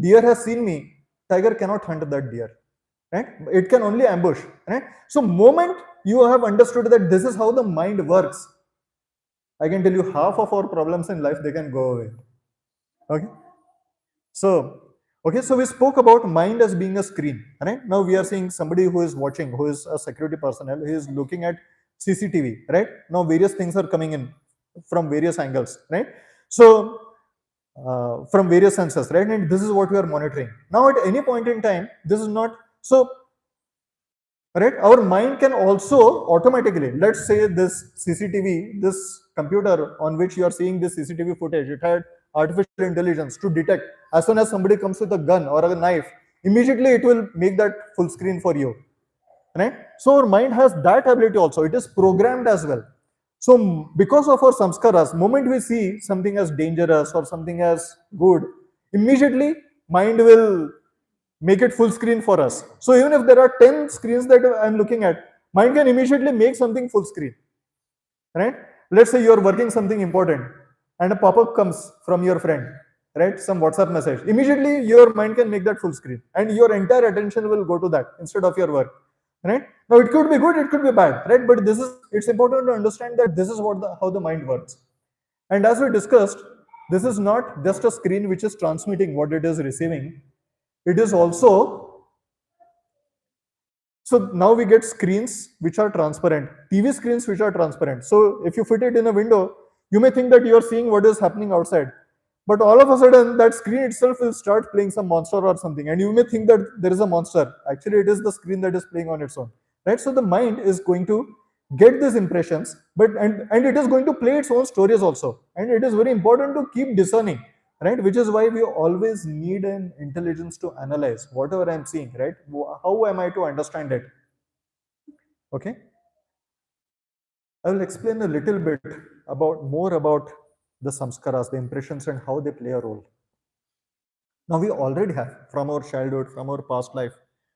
deer has seen me, tiger cannot hunt that deer, right? It can only ambush, right? So moment you have understood that this is how the mind works, I can tell you half of our problems in life, they can go away. Okay. So we spoke about mind as being a screen, right? Now we are seeing somebody who is watching, who is a security personnel, who is looking at CCTV, right? Now various things are coming in from various angles, right? So from various sensors, right? And this is what we are monitoring. Now at any point in time, this is not so, right? Our mind can also automatically, let's say this CCTV, this computer on which you are seeing this CCTV footage, it had artificial intelligence to detect as soon as somebody comes with a gun or a knife, immediately it will make that full screen for you, right? So our mind has that ability also, it is programmed as well. So because of our samskaras, moment we see something as dangerous or something as good, immediately mind will make it full screen for us. So even if there are 10 screens that I'm looking at, mind can immediately make something full screen, right? Let's say you're working something important and a pop-up comes from your friend, right? Some WhatsApp message. Immediately your mind can make that full screen and your entire attention will go to that instead of your work, right? Now it could be good, it could be bad, right? But it's important to understand that this is how the mind works. And as we discussed, this is not just a screen which is transmitting what it is receiving. It is also, so now we get screens which are transparent, TV screens which are transparent. So if you fit it in a window, you may think that you are seeing what is happening outside. But all of a sudden, that screen itself will start playing some monster or something. And you may think that there is a monster. Actually, it is the screen that is playing on its own. Right? So the mind is going to get these impressions, and it is going to play its own stories also. And it is very important to keep discerning, right? Which is why we always need an intelligence to analyze whatever I'm seeing, right? How am I to understand it? Okay. I will explain a little bit more about the samskaras, the impressions, and how they play a role. Now we already have, from our childhood, from our past life,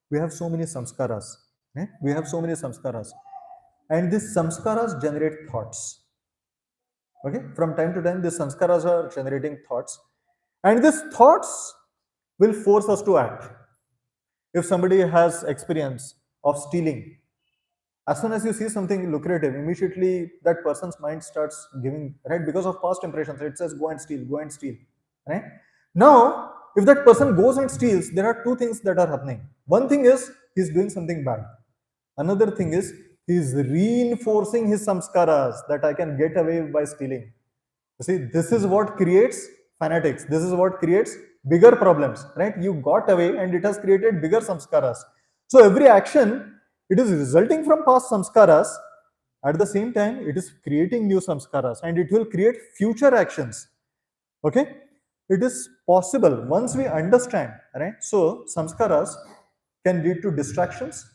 we have so many samskaras. Right? We have so many samskaras. And these samskaras generate thoughts. Okay, from time to time, these samskaras are generating thoughts. And these thoughts will force us to act. If somebody has experience of stealing, as soon as you see something lucrative, immediately that person's mind starts giving, right? Because of past impressions, it says go and steal, right? Now, if that person goes and steals, there are two things that are happening. One thing is he's doing something bad. Another thing is he's reinforcing his samskaras that I can get away by stealing. You see, this is what creates fanatics. This is what creates bigger problems, right? You got away and it has created bigger samskaras. So every action It is resulting from past samskaras. At the same time, it is creating new samskaras, and it will create future actions. Okay, it is possible once we understand, right? So samskaras can lead to distractions.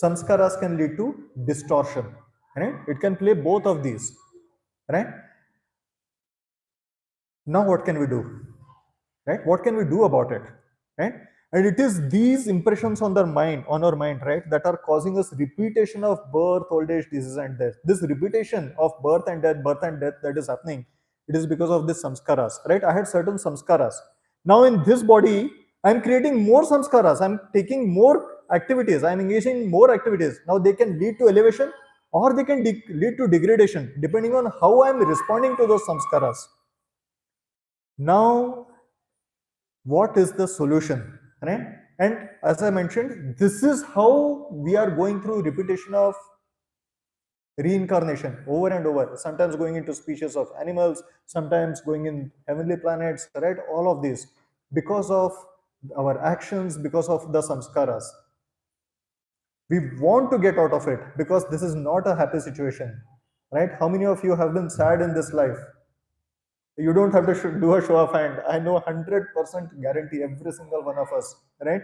Samskaras can lead to distortion, right? It can play both of these, right? Now what can we do, right? What can we do about it, right? And it is these impressions on our mind, right, that are causing us repetition of birth, old age, disease, and death. This repetition of birth and death that is happening, it is because of this samskaras, right? I had certain samskaras. Now in this body, I'm creating more samskaras. I'm taking more activities. I'm engaging in more activities. Now they can lead to elevation or they can lead to degradation, depending on how I'm responding to those samskaras. Now, what is the solution, right? And as I mentioned, this is how we are going through repetition of reincarnation over and over, sometimes going into species of animals, sometimes going in heavenly planets, right? All of these because of our actions, because of the samskaras. We want to get out of it because this is not a happy situation, right? How many of you have been sad in this life? You don't have to do a show of hand. I know 100% guarantee every single one of us, right?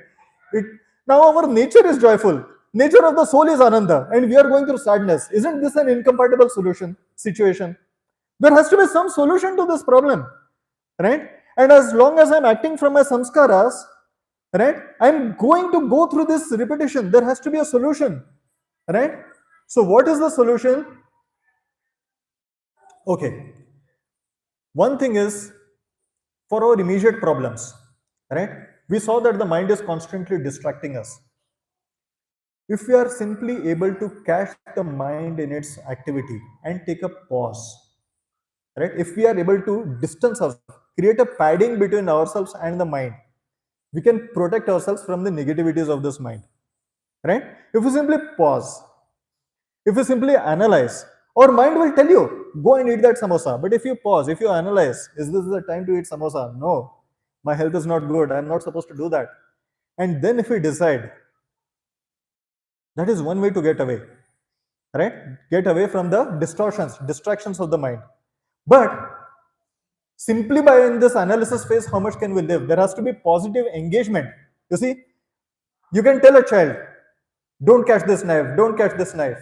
It now our nature is joyful. Nature of the soul is ananda, and we are going through sadness. Isn't this an incompatible situation? There has to be some solution to this problem, right? And as long as I'm acting from my samskaras, right, I'm going to go through this repetition. There has to be a solution, right? So what is the solution? Okay. One thing is, for our immediate problems, right? We saw that the mind is constantly distracting us. If we are simply able to catch the mind in its activity and take a pause, right? If we are able to distance ourselves, create a padding between ourselves and the mind, we can protect ourselves from the negativities of this mind, right? If we simply pause, if you simply analyze, our mind will tell you, go and eat that samosa. But if you pause, if you analyze, is this the time to eat samosa? No, my health is not good. I'm not supposed to do that. And then if we decide, that is one way to get away, right? Get away from the distractions of the mind. But simply by in this analysis phase, how much can we live? There has to be positive engagement. You see, you can tell a child, don't catch this knife, don't catch this knife.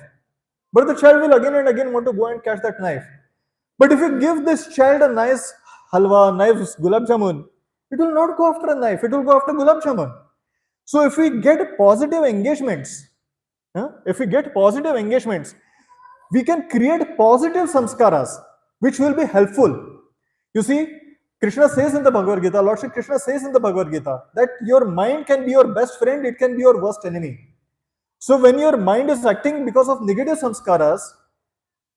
But the child will again and again want to go and catch that knife. But if you give this child a nice halwa, nice gulab jamun, it will not go after a knife, it will go after gulab jamun. So if we get positive engagements, we can create positive samskaras, which will be helpful. You see, Krishna says in the Bhagavad Gita, Lord Shri Krishna says in the Bhagavad Gita, that your mind can be your best friend, it can be your worst enemy. So when your mind is acting because of negative samskaras,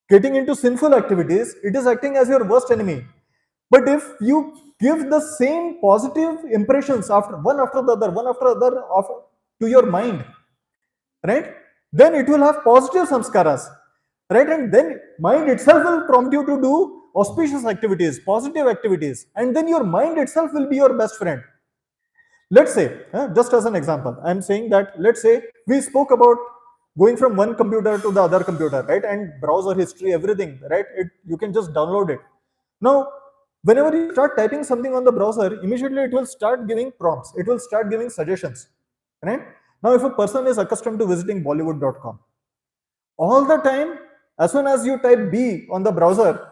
getting into sinful activities, it is acting as your worst enemy. But if you give the same positive impressions one after the other to your mind, right, then it will have positive samskaras, right? And then mind itself will prompt you to do auspicious activities, positive activities, and then your mind itself will be your best friend. Let's say, just as an example, I'm saying that, let's say we spoke about going from one computer to the other computer, right? And browser history, everything, right? You can just download it. Now, whenever you start typing something on the browser, immediately it will start giving prompts. It will start giving suggestions, right? Now, if a person is accustomed to visiting Bollywood.com, all the time, as soon as you type B on the browser,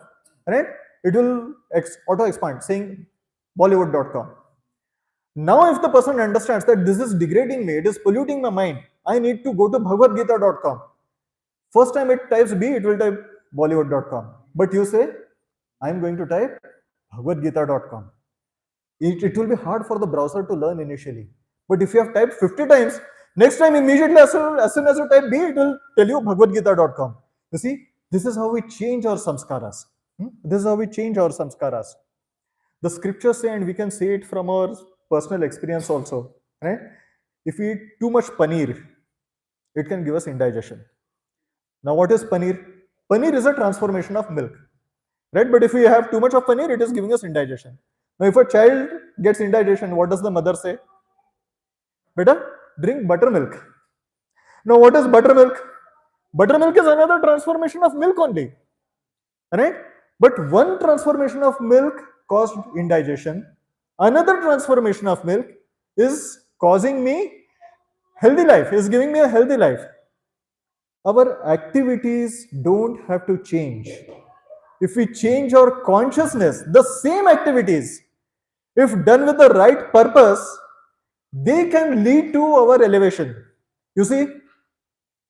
right, it will auto expand saying Bollywood.com. Now, if the person understands that this is degrading me, it is polluting my mind, I need to go to bhagavad-gita.com. First time it types B, it will type Bollywood.com. But you say, I'm going to type bhagavad-gita.com. It will be hard for the browser to learn initially. But if you have typed 50 times, next time immediately as soon as you type B, it will tell you bhagavad-gita.com. You see, this is how we change our samskaras. This is how we change our samskaras. The scriptures say, and we can say it from our personal experience also, right? If we eat too much paneer, it can give us indigestion. Now, what is paneer? Paneer is a transformation of milk, right? But if we have too much of paneer, it is giving us indigestion. Now, if a child gets indigestion, what does the mother say? Beta, drink buttermilk. Now, what is buttermilk? Buttermilk is another transformation of milk only, right? But one transformation of milk caused indigestion. Another transformation of milk is causing me healthy life, is giving me a healthy life. Our activities don't have to change. If we change our consciousness, the same activities, if done with the right purpose, they can lead to our elevation. You see,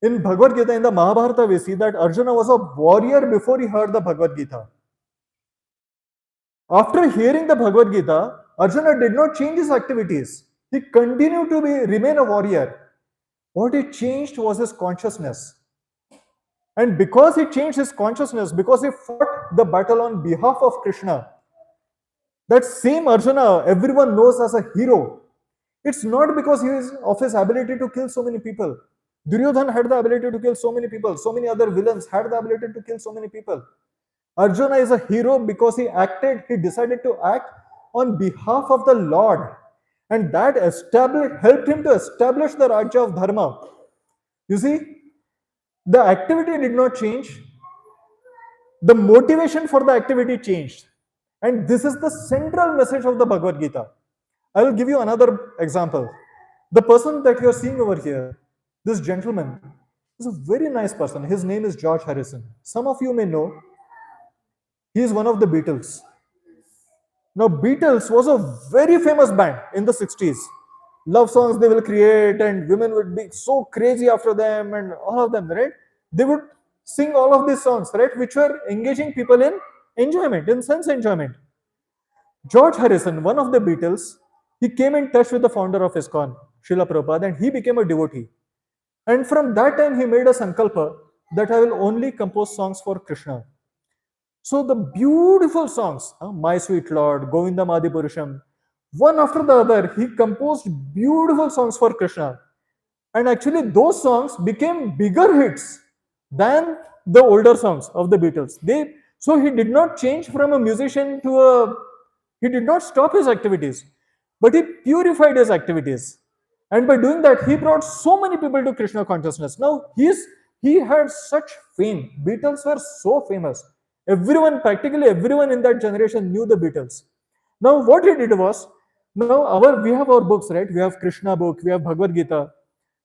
in Bhagavad Gita, in the Mahabharata, we see that Arjuna was a warrior before he heard the Bhagavad Gita. After hearing the Bhagavad Gita, Arjuna did not change his activities. He continued to remain a warrior. What he changed was his consciousness. And because he changed his consciousness, because he fought the battle on behalf of Krishna, that same Arjuna everyone knows as a hero. It's not because he is of his ability to kill so many people. Duryodhan had the ability to kill so many people. So many other villains had the ability to kill so many people. Arjuna is a hero because he decided to act on behalf of the Lord. And that helped him to establish the Rajya of Dharma. You see, the activity did not change. The motivation for the activity changed. And this is the central message of the Bhagavad Gita. I will give you another example. The person that you are seeing over here, this gentleman, is a very nice person. His name is George Harrison. Some of you may know. He is one of the Beatles. Now, Beatles was a very famous band in the 60s. Love songs they will create, and women would be so crazy after them, and all of them, right? They would sing all of these songs, right, which were engaging people in enjoyment, in sense enjoyment. George Harrison, one of the Beatles, he came in touch with the founder of ISKCON, Srila Prabhupada, and he became a devotee. And from that time, he made a sankalpa that I will only compose songs for Krishna. So the beautiful songs, My Sweet Lord, Govindam Adipurusham, one after the other, he composed beautiful songs for Krishna. And actually, those songs became bigger hits than the older songs of the Beatles. So he did not change from a musician to he did not stop his activities, but he purified his activities. And by doing that, he brought so many people to Krishna consciousness. Now, he had such fame. Beatles were so famous. Practically everyone in that generation knew the Beatles. Now, what he did was, we have our books, right? We have Krishna book, we have Bhagavad Gita.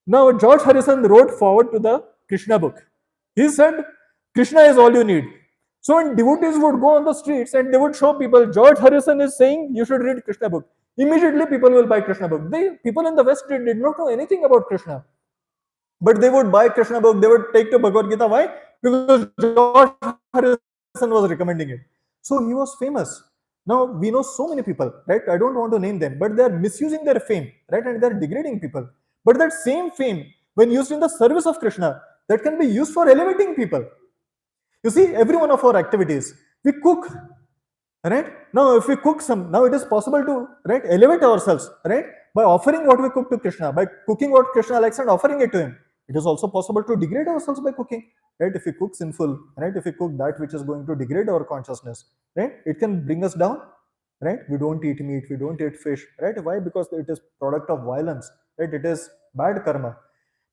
Now, George Harrison wrote forward to the Krishna book. He said, Krishna is all you need. So when devotees would go on the streets and they would show people, George Harrison is saying you should read Krishna book. Immediately people will buy Krishna book. People in the West did not know anything about Krishna. But they would buy Krishna book, they would take to Bhagavad Gita. Why? Because George Harrison was recommending it. So he was famous. Now we know so many people, right? I don't want to name them, but they are misusing their fame, right? And they are degrading people. But that same fame, when used in the service of Krishna, that can be used for elevating people. You see, every one of our activities, we cook, right? Now, if we cook now it is possible to, right, elevate ourselves, right? By offering what we cook to Krishna, by cooking what Krishna likes and offering it to him. It is also possible to degrade ourselves by cooking, right? If we cook sinful, right? If we cook that which is going to degrade our consciousness, right? It can bring us down, right? We don't eat meat, we don't eat fish, right? Why? Because it is product of violence, right? It is bad karma.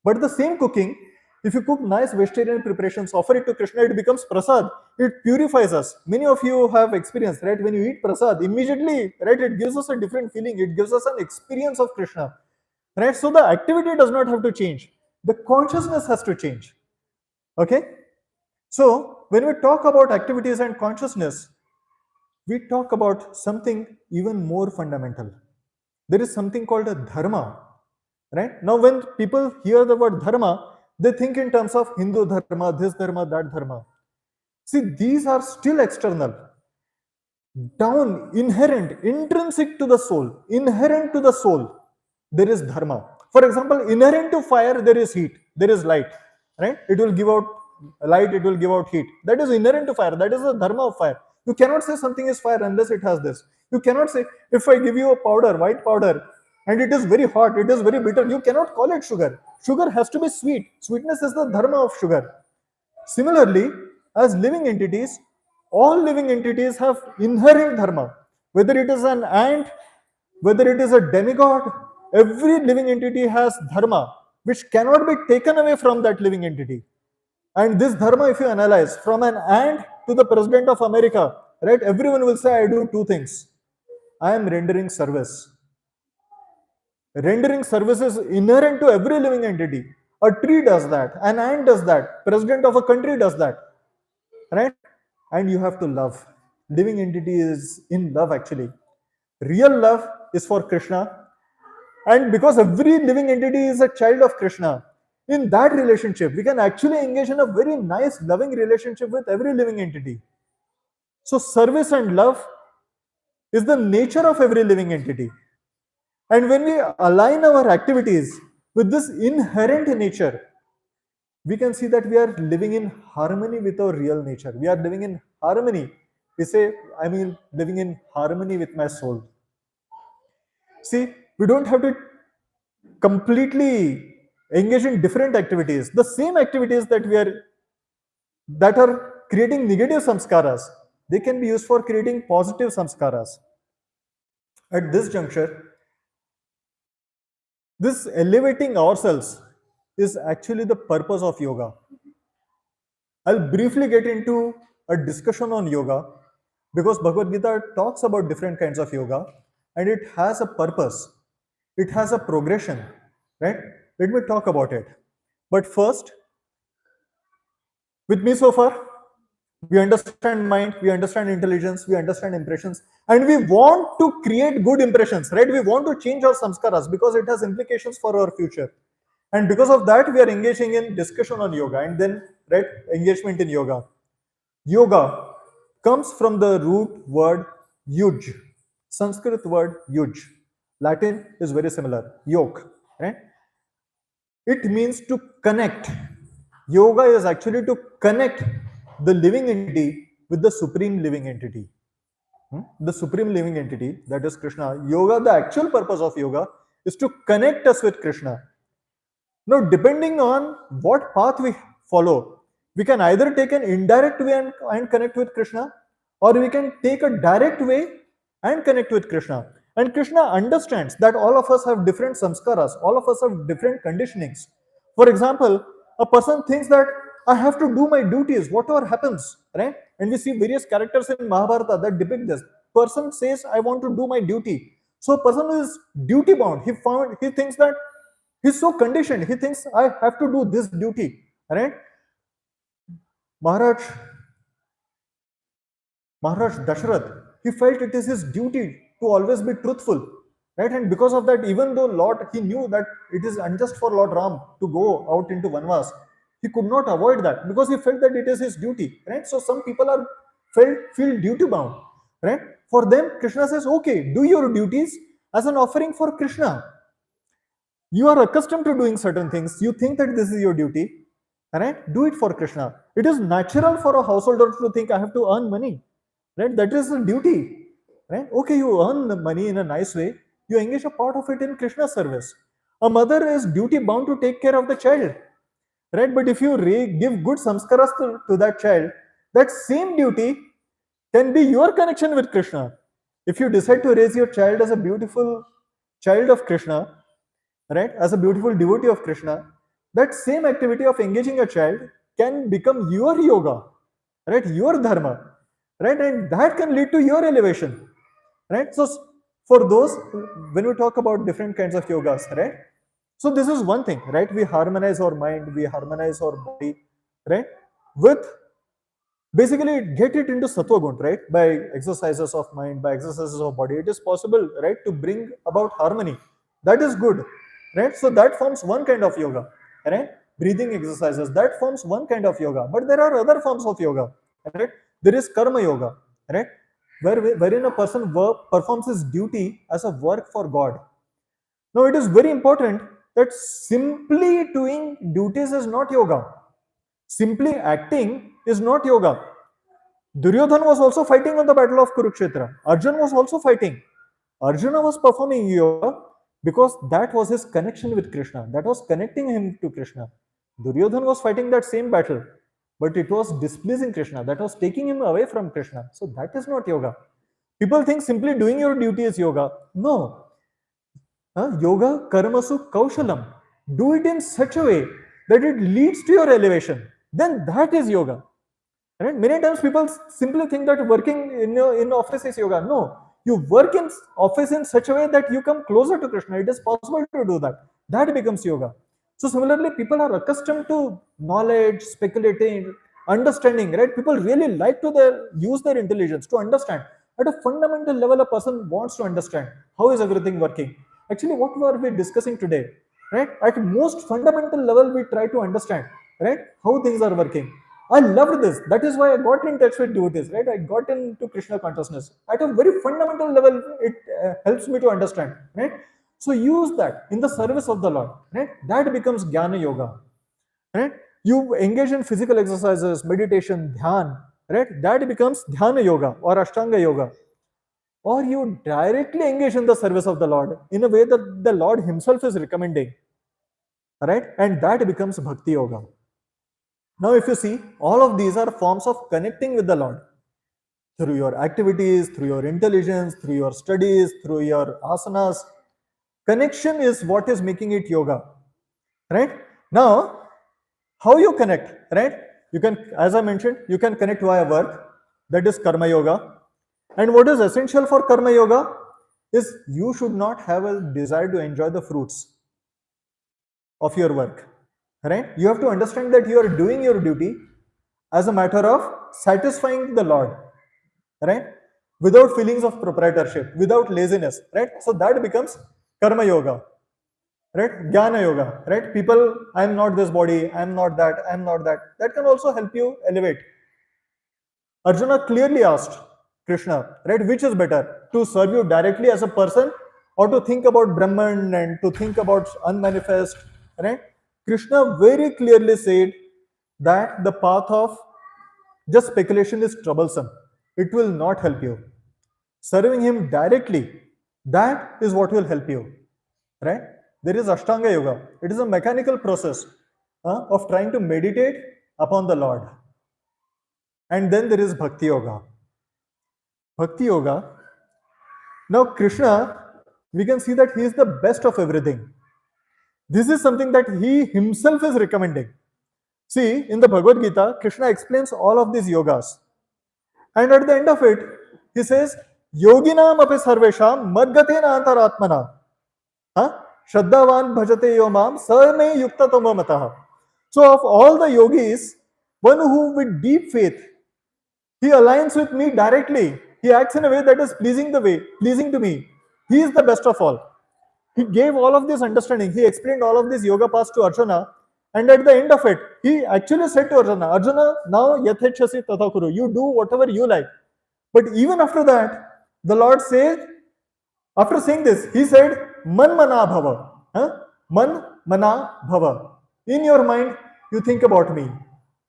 But the same cooking, if you cook nice vegetarian preparations, offer it to Krishna, it becomes prasad. It purifies us. Many of you have experienced, right? When you eat prasad, immediately, right, it gives us a different feeling. It gives us an experience of Krishna, right? So the activity does not have to change. The consciousness has to change. Okay? So when we talk about activities and consciousness, we talk about something even more fundamental. There is something called a dharma, right? Now when people hear the word dharma, they think in terms of Hindu dharma, this dharma, that dharma. See, these are still external. Down, inherent, intrinsic to the soul, inherent to the soul, there is dharma. For example, inherent to fire, there is heat, there is light, right? It will give out light, it will give out heat. That is inherent to fire. That is the dharma of fire. You cannot say something is fire unless it has this. You cannot say, if I give you a powder, white powder, and it is very hot, it is very bitter, you cannot call it sugar. Sugar has to be sweet. Sweetness is the dharma of sugar. Similarly, as living entities, all living entities have inherent dharma. Whether it is an ant, whether it is a demigod, every living entity has dharma. which cannot be taken away from that living entity. And this dharma, if you analyze from an ant to the president of America, right, everyone will say, I do two things. I am rendering service. Rendering service is inherent to every living entity. A tree does that, an ant does that, president of a country does that, right? And you have to love. Living entity is in love actually. Real love is for Krishna. And because every living entity is a child of Krishna, in that relationship, we can actually engage in a very nice, loving relationship with every living entity. So, service and love is the nature of every living entity. And when we align our activities with this inherent nature, we can see that we are living in harmony with our real nature. We are living in harmony. We say, I mean, living in harmony with my soul. See, we don't have to completely engage in different activities. The same activities that are creating negative samskaras, they can be used for creating positive samskaras. At this juncture, this elevating ourselves is actually the purpose of yoga. I'll briefly get into a discussion on yoga because Bhagavad Gita talks about different kinds of yoga and it has a purpose. It has a progression, right? Let me talk about it. But first, with me so far, we understand mind, we understand intelligence, we understand impressions, and we want to create good impressions, right? We want to change our samskaras because it has implications for our future. And because of that, we are engaging in discussion on yoga and then, right, engagement in yoga. Yoga comes from the root word yuj, Sanskrit word yuj. Latin is very similar, yoke, right? It means to connect. Yoga is actually to connect the living entity with the supreme living entity. The supreme living entity, that is Krishna. Yoga, the actual purpose of yoga is to connect us with Krishna. Now, depending on what path we follow, we can either take an indirect way and connect with Krishna, or we can take a direct way and connect with Krishna. And Krishna understands that all of us have different samskaras, all of us have different conditionings. For example, a person thinks that I have to do my duties, whatever happens, right? And we see various characters in Mahabharata that depict this. Person says, I want to do my duty. So a person who is duty bound, he thinks that he's so conditioned. He thinks I have to do this duty, right? Maharaj Dasharath, he felt it is his duty to always be truthful, right? And because of that, even though he knew that it is unjust for Lord Ram to go out into Vanvas, he could not avoid that because he felt that it is his duty, right? So some people feel duty bound, right? For them, Krishna says, okay, do your duties as an offering for Krishna. You are accustomed to doing certain things. You think that this is your duty, right? Do it for Krishna. It is natural for a householder to think I have to earn money, right? That is a duty, right? Okay, you earn the money in a nice way. You engage a part of it in Krishna's service. A mother is duty bound to take care of the child, right? But if you give good samskaras to that child, that same duty can be your connection with Krishna. If you decide to raise your child as a beautiful child of Krishna, right, as a beautiful devotee of Krishna, that same activity of engaging a child can become your yoga, right, your dharma, right, and that can lead to your elevation, right? So for those, when we talk about different kinds of yogas, right, so this is one thing, right? We harmonize our mind, we harmonize our body, right, with basically get it into sattva gun, right, by exercises of mind, by exercises of body. It is possible, right, to bring about harmony. That is good, right? So that forms one kind of yoga, right? Breathing exercises, that forms one kind of yoga. But there are other forms of yoga, right? There is karma yoga, right, wherein a person performs his duty as a work for God. Now it is very important that simply doing duties is not yoga. Simply acting is not yoga. Duryodhana was also fighting on the battle of Kurukshetra. Arjuna was also fighting. Arjuna was performing yoga because that was his connection with Krishna. That was connecting him to Krishna. Duryodhana was fighting that same battle, but it was displeasing Krishna. That was taking him away from Krishna. So that is not yoga. People think simply doing your duty is yoga. No. Yoga karmasu kaushalam. do it in such a way that it leads to your elevation, then that is yoga. Right? Many times people simply think that working in office is yoga. No, you work in office in such a way that you come closer to Krishna. It is possible to do that. That becomes yoga. So similarly, people are accustomed to knowledge, speculating, understanding. Right? People really like to use their intelligence to understand. At a fundamental level, a person wants to understand how is everything working. Actually, what were we discussing today? Right? At most fundamental level, we try to understand, right, how things are working. I loved this. That is why I got in touch with devotees, right? I got into Krishna consciousness. At a very fundamental level, it helps me to understand, right? So use that in the service of the Lord, right? That becomes Jnana Yoga, right? You engage in physical exercises, meditation, dhyan, right? That becomes Dhyana Yoga or Ashtanga Yoga. Or you directly engage in the service of the Lord in a way that the Lord Himself is recommending, right? And that becomes Bhakti Yoga. Now, if you see, all of these are forms of connecting with the Lord through your activities, through your intelligence, through your studies, through your asanas. Connection is what is making it yoga, right? Now, how you connect, right? You can, as I mentioned, you can connect via work, that is Karma Yoga. And what is essential for Karma Yoga is you should not have a desire to enjoy the fruits of your work, right? You have to understand that you are doing your duty as a matter of satisfying the Lord, right? Without feelings of proprietorship, without laziness, right? So that becomes Karma Yoga, right? Jnana Yoga, right? People, I'm not this body, I'm not that, I'm not that. That can also help you elevate. Arjuna clearly asked Krishna, right, which is better, to serve you directly as a person or to think about Brahman and to think about unmanifest, right? Krishna very clearly said that the path of just speculation is troublesome. It will not help you. Serving him directly, that is what will help you, right? There is Ashtanga Yoga. It is a mechanical process of trying to meditate upon the Lord. And then there is Bhakti Yoga. Bhakti Yoga. Now, Krishna, we can see that he is the best of everything. This is something that he himself is recommending. See, in the Bhagavad Gita, Krishna explains all of these yogas. And at the end of it, he says, Yoginam api sarvesham madgatena antaratmana. Shraddhavan bhajate yomam sarme yukta tama mataha. So, of all the yogis, one who with deep faith, he aligns with me directly. He acts in a way that is pleasing to me. He is the best of all. He gave all of this understanding. He explained all of these yoga paths to Arjuna. And at the end of it, he actually said to Arjuna, Arjuna, now yathechasi tatha kuru. You do whatever you like. But even after that, the Lord said, after saying this, he said, Man mana bhava. Man mana bhava. In your mind, you think about me.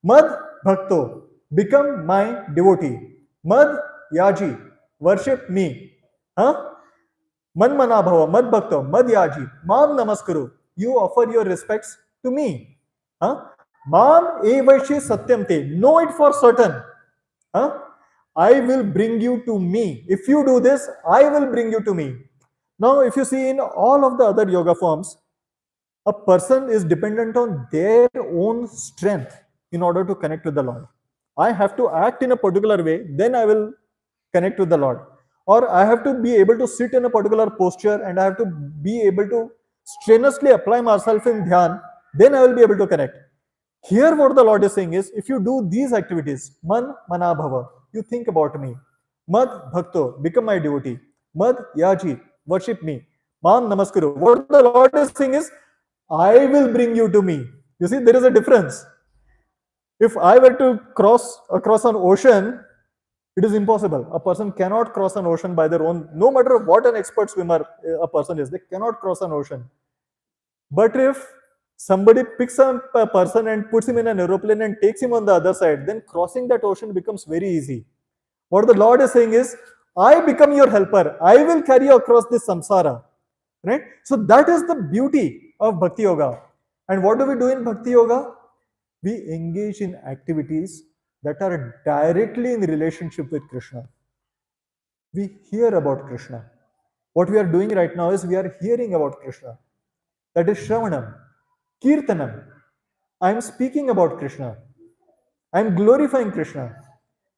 Mad bhakto. Become my devotee. Mad yaji. Worship me. Man mana bhava. Mad bhakto. Mad yaji. Mam namaskuru. You offer your respects to me. Mam evaishi satyam te. Know it for certain. I will bring you to me. If you do this, I will bring you to me. Now, if you see in all of the other yoga forms, a person is dependent on their own strength in order to connect with the Lord. I have to act in a particular way, then I will connect with the Lord. Or I have to be able to sit in a particular posture and I have to be able to strenuously apply myself in dhyan, then I will be able to connect. Here what the Lord is saying is, if you do these activities, man mana bhava, you think about me. Mad bhakto, become my devotee. Mad yaji, worship me. Mam namaskuru. What the Lord is saying is, I will bring you to me. You see, there is a difference. If I were to cross across an ocean, it is impossible. A person cannot cross an ocean by their own, no matter what an expert swimmer a person is, they cannot cross an ocean. But if somebody picks up a person and puts him in an aeroplane and takes him on the other side, then crossing that ocean becomes very easy. What the Lord is saying is, I become your helper. I will carry you across this samsara. Right? So that is the beauty of Bhakti Yoga. And what do we do in Bhakti Yoga? We engage in activities that are directly in relationship with Krishna. We hear about Krishna. What we are doing right now is we are hearing about Krishna. That is Shravanam. Kirtanam. I am speaking about Krishna. I am glorifying Krishna.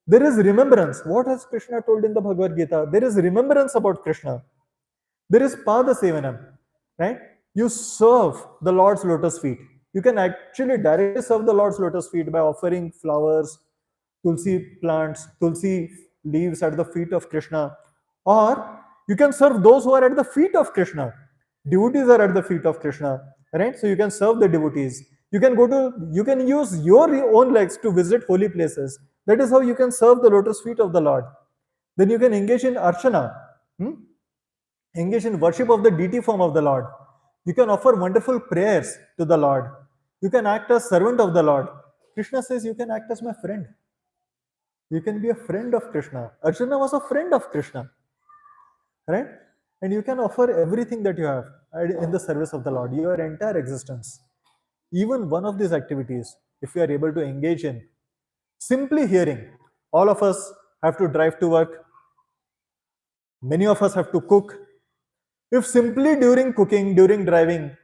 There is remembrance. What has Krishna told in the Bhagavad Gita? There is remembrance about Krishna. There is Pada Sevanam, right? You serve the Lord's lotus feet. You can actually directly serve the Lord's lotus feet by offering flowers, tulsi plants, tulsi leaves at the feet of Krishna. Or you can serve those who are at the feet of Krishna. Devotees are at the feet of Krishna, right? So you can serve the devotees. You can use your own legs to visit holy places. That is how you can serve the lotus feet of the Lord. Then you can engage in archana, engage in worship of the deity form of the Lord. You can offer wonderful prayers to the Lord. You can act as servant of the Lord. Krishna says you can act as my friend. You can be a friend of Krishna. Arjuna was a friend of Krishna, right? And you can offer everything that you have in the service of the Lord, your entire existence. Even one of these activities, if you are able to engage in, simply hearing. All of us have to drive to work. Many of us have to cook. If simply during cooking, during driving,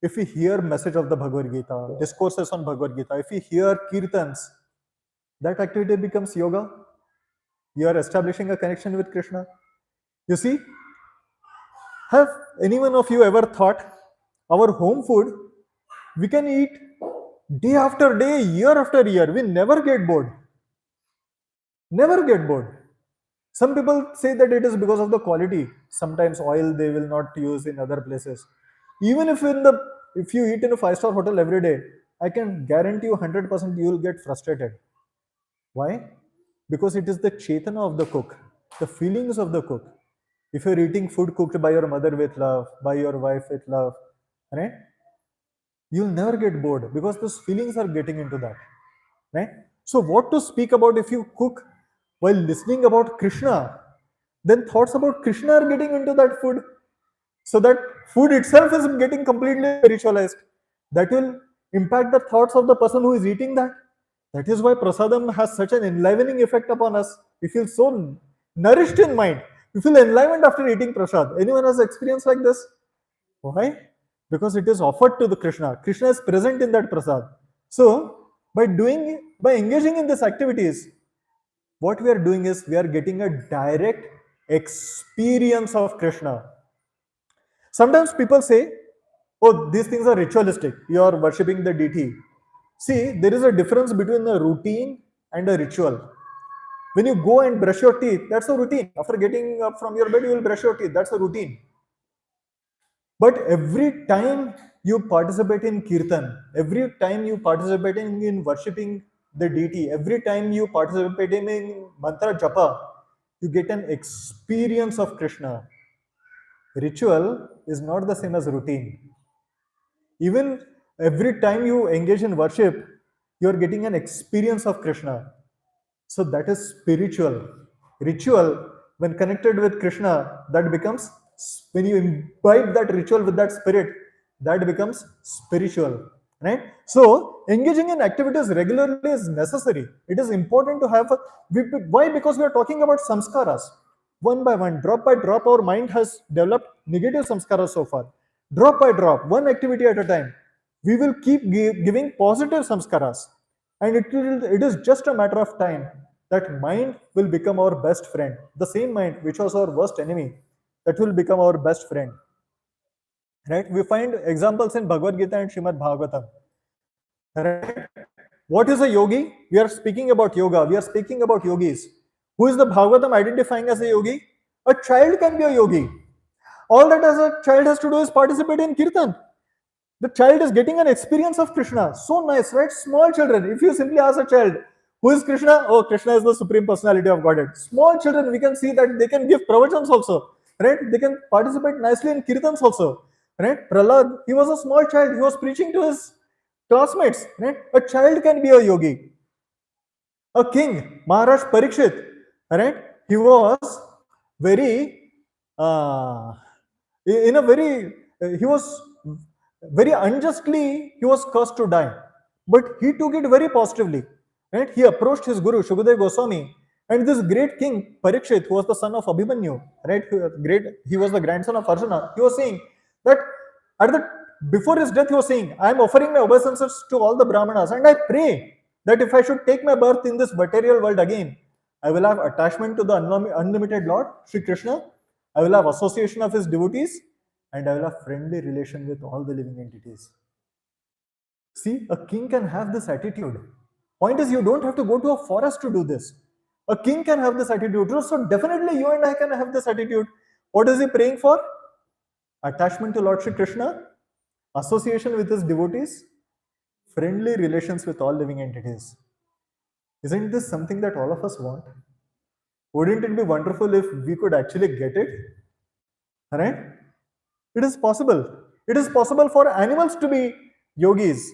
if we hear message of the Bhagavad Gita, discourses on Bhagavad Gita, if we hear kirtans, that activity becomes yoga. You are establishing a connection with Krishna. You see, have any one of you ever thought our home food, we can eat day after day, year after year, we never get bored. Never get bored. Some people say that it is because of the quality. Sometimes oil they will not use in other places. Even if you eat in a 5-star hotel every day, I can guarantee you 100% you will get frustrated. Why? Because it is the chetana of the cook, the feelings of the cook. If you're eating food cooked by your mother with love, by your wife with love, right? You'll never get bored because those feelings are getting into that, right? So what to speak about if you cook while listening about Krishna, then thoughts about Krishna are getting into that food. So that food itself is getting completely spiritualized. That will impact the thoughts of the person who is eating that. That is why prasadam has such an enlivening effect upon us. We feel so nourished in mind. We feel enlivened after eating prasad. Anyone has experience like this? Why? Because it is offered to the Krishna. Krishna is present in that prasad. So by engaging in these activities, what we are doing is we are getting a direct experience of Krishna. Sometimes people say, oh, these things are ritualistic. You are worshipping the deity. See, there is a difference between a routine and a ritual. When you go and brush your teeth, that's a routine. After getting up from your bed, you will brush your teeth. That's a routine. But every time you participate in kirtan, every time you participate in worshipping the deity, every time you participate in mantra japa, you get an experience of Krishna. Ritual is not the same as routine. Even every time you engage in worship, you are getting an experience of Krishna. So that is spiritual. Ritual, when connected with Krishna, that becomes, when you imbibe that ritual with that spirit, that becomes spiritual. Right? So engaging in activities regularly is necessary. It is important to have. Why? Because we are talking about samskaras. One by one, drop by drop, our mind has developed negative samskaras so far. Drop by drop, one activity at a time, we will keep giving positive samskaras. And it is just a matter of time that mind will become our best friend. The same mind which was our worst enemy, that will become our best friend. Right? We find examples in Bhagavad Gita and Srimad Bhagavatam. Right? What is a yogi? We are speaking about yoga. We are speaking about yogis. Who is the Bhagavatam identifying as a yogi? A child can be a yogi. All that as a child has to do is participate in kirtan. The child is getting an experience of Krishna. So nice, right? Small children. If you simply ask a child, who is Krishna? Oh, Krishna is the Supreme Personality of Godhead. Small children, we can see that they can give pravachans also. Right? They can participate nicely in kirtans also. Right? Prahlad, he was a small child. He was preaching to his classmates. Right? A child can be a yogi. A king, Maharaj Parikshit, right? He was very, in a very, he was very unjustly, he was cursed to die. But he took it very positively, right? He approached his guru, Shukadeva Goswami, and this great king, Parikshit, who was the son of Abhimanyu, right? He was the grandson of Arjuna. He was saying that at the before his death, he was saying, I am offering my obeisances to all the Brahmanas, and I pray that if I should take my birth in this material world again, I will have attachment to the unlimited Lord, Sri Krishna. I will have association of his devotees, and I will have friendly relation with all the living entities. See, a king can have this attitude. Point is, you don't have to go to a forest to do this. A king can have this attitude. So definitely you and I can have this attitude. What is he praying for? Attachment to Lord Shri Krishna, association with his devotees, friendly relations with all living entities. Isn't this something that all of us want? Wouldn't it be wonderful if we could actually get it? Right? It is possible. It is possible for animals to be yogis.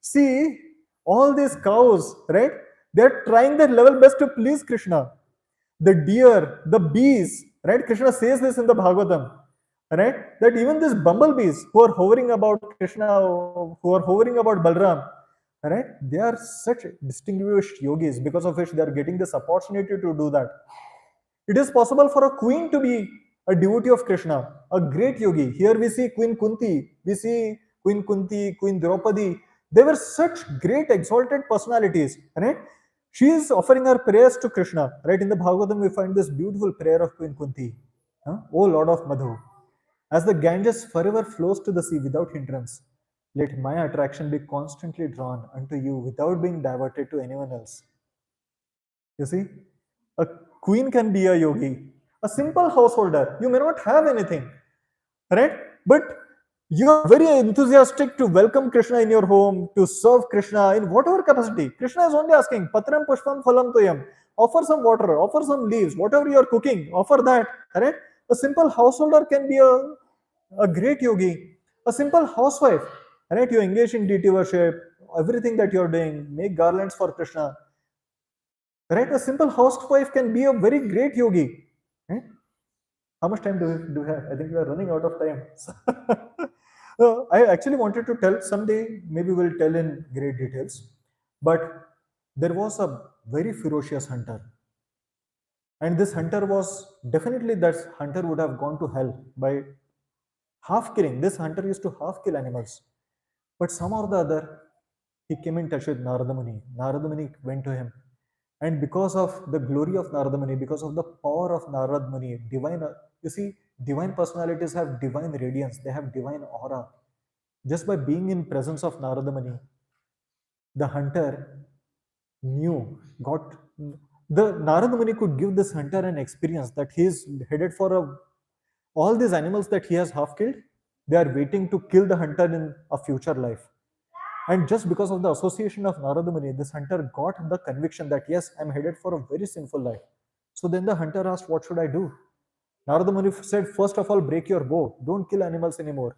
See, all these cows, right? They're trying their level best to please Krishna. The deer, the bees, right? Krishna says this in the Bhagavatam, right? That even these bumblebees who are hovering about Krishna, who are hovering about Balram, right? They are such distinguished yogis, because of which they are getting this opportunity to do that. It is possible for a queen to be a devotee of Krishna, a great yogi. Here we see Queen Kunti, we see Queen Kunti, Queen Draupadi. They were such great exalted personalities, right? She is offering her prayers to Krishna, right? In the Bhagavatam, we find this beautiful prayer of Queen Kunti. O Lord of Madhu, as the Ganges forever flows to the sea without hindrance, let my attraction be constantly drawn unto you without being diverted to anyone else. You see, a queen can be a yogi, a simple householder. You may not have anything, right? But you are very enthusiastic to welcome Krishna in your home, to serve Krishna in whatever capacity. Krishna is only asking, Patram Pushpam Phalam Toyam. Offer some water, offer some leaves, whatever you are cooking, offer that, right? A simple householder can be a great yogi. A simple housewife, right? You engage in deity worship, everything that you are doing, make garlands for Krishna. Right? A simple housewife can be a very great yogi. Right? How much time do we have? I think we are running out of time. I actually wanted to tell someday, maybe we'll tell in great details. But there was a very ferocious hunter. And this hunter was definitely, that hunter would have gone to hell by half killing. This hunter used to half kill animals. But somehow or the other, he came in touch with Narada Muni. Narada Muni went to him. And because of the glory of Narada Muni, because of the power of Narada Muni, divine, you see, divine personalities have divine radiance, they have divine aura. Just by being in presence of Narada Muni, the hunter got the Narada Muni could give this hunter an experience that he is headed for all these animals that he has half killed, they are waiting to kill the hunter in a future life. And just because of the association of Narada Muni, this hunter got the conviction that yes, I'm headed for a very sinful life. So then the hunter asked, what should I do? Narada Muni said, first of all, break your bow. Don't kill animals anymore.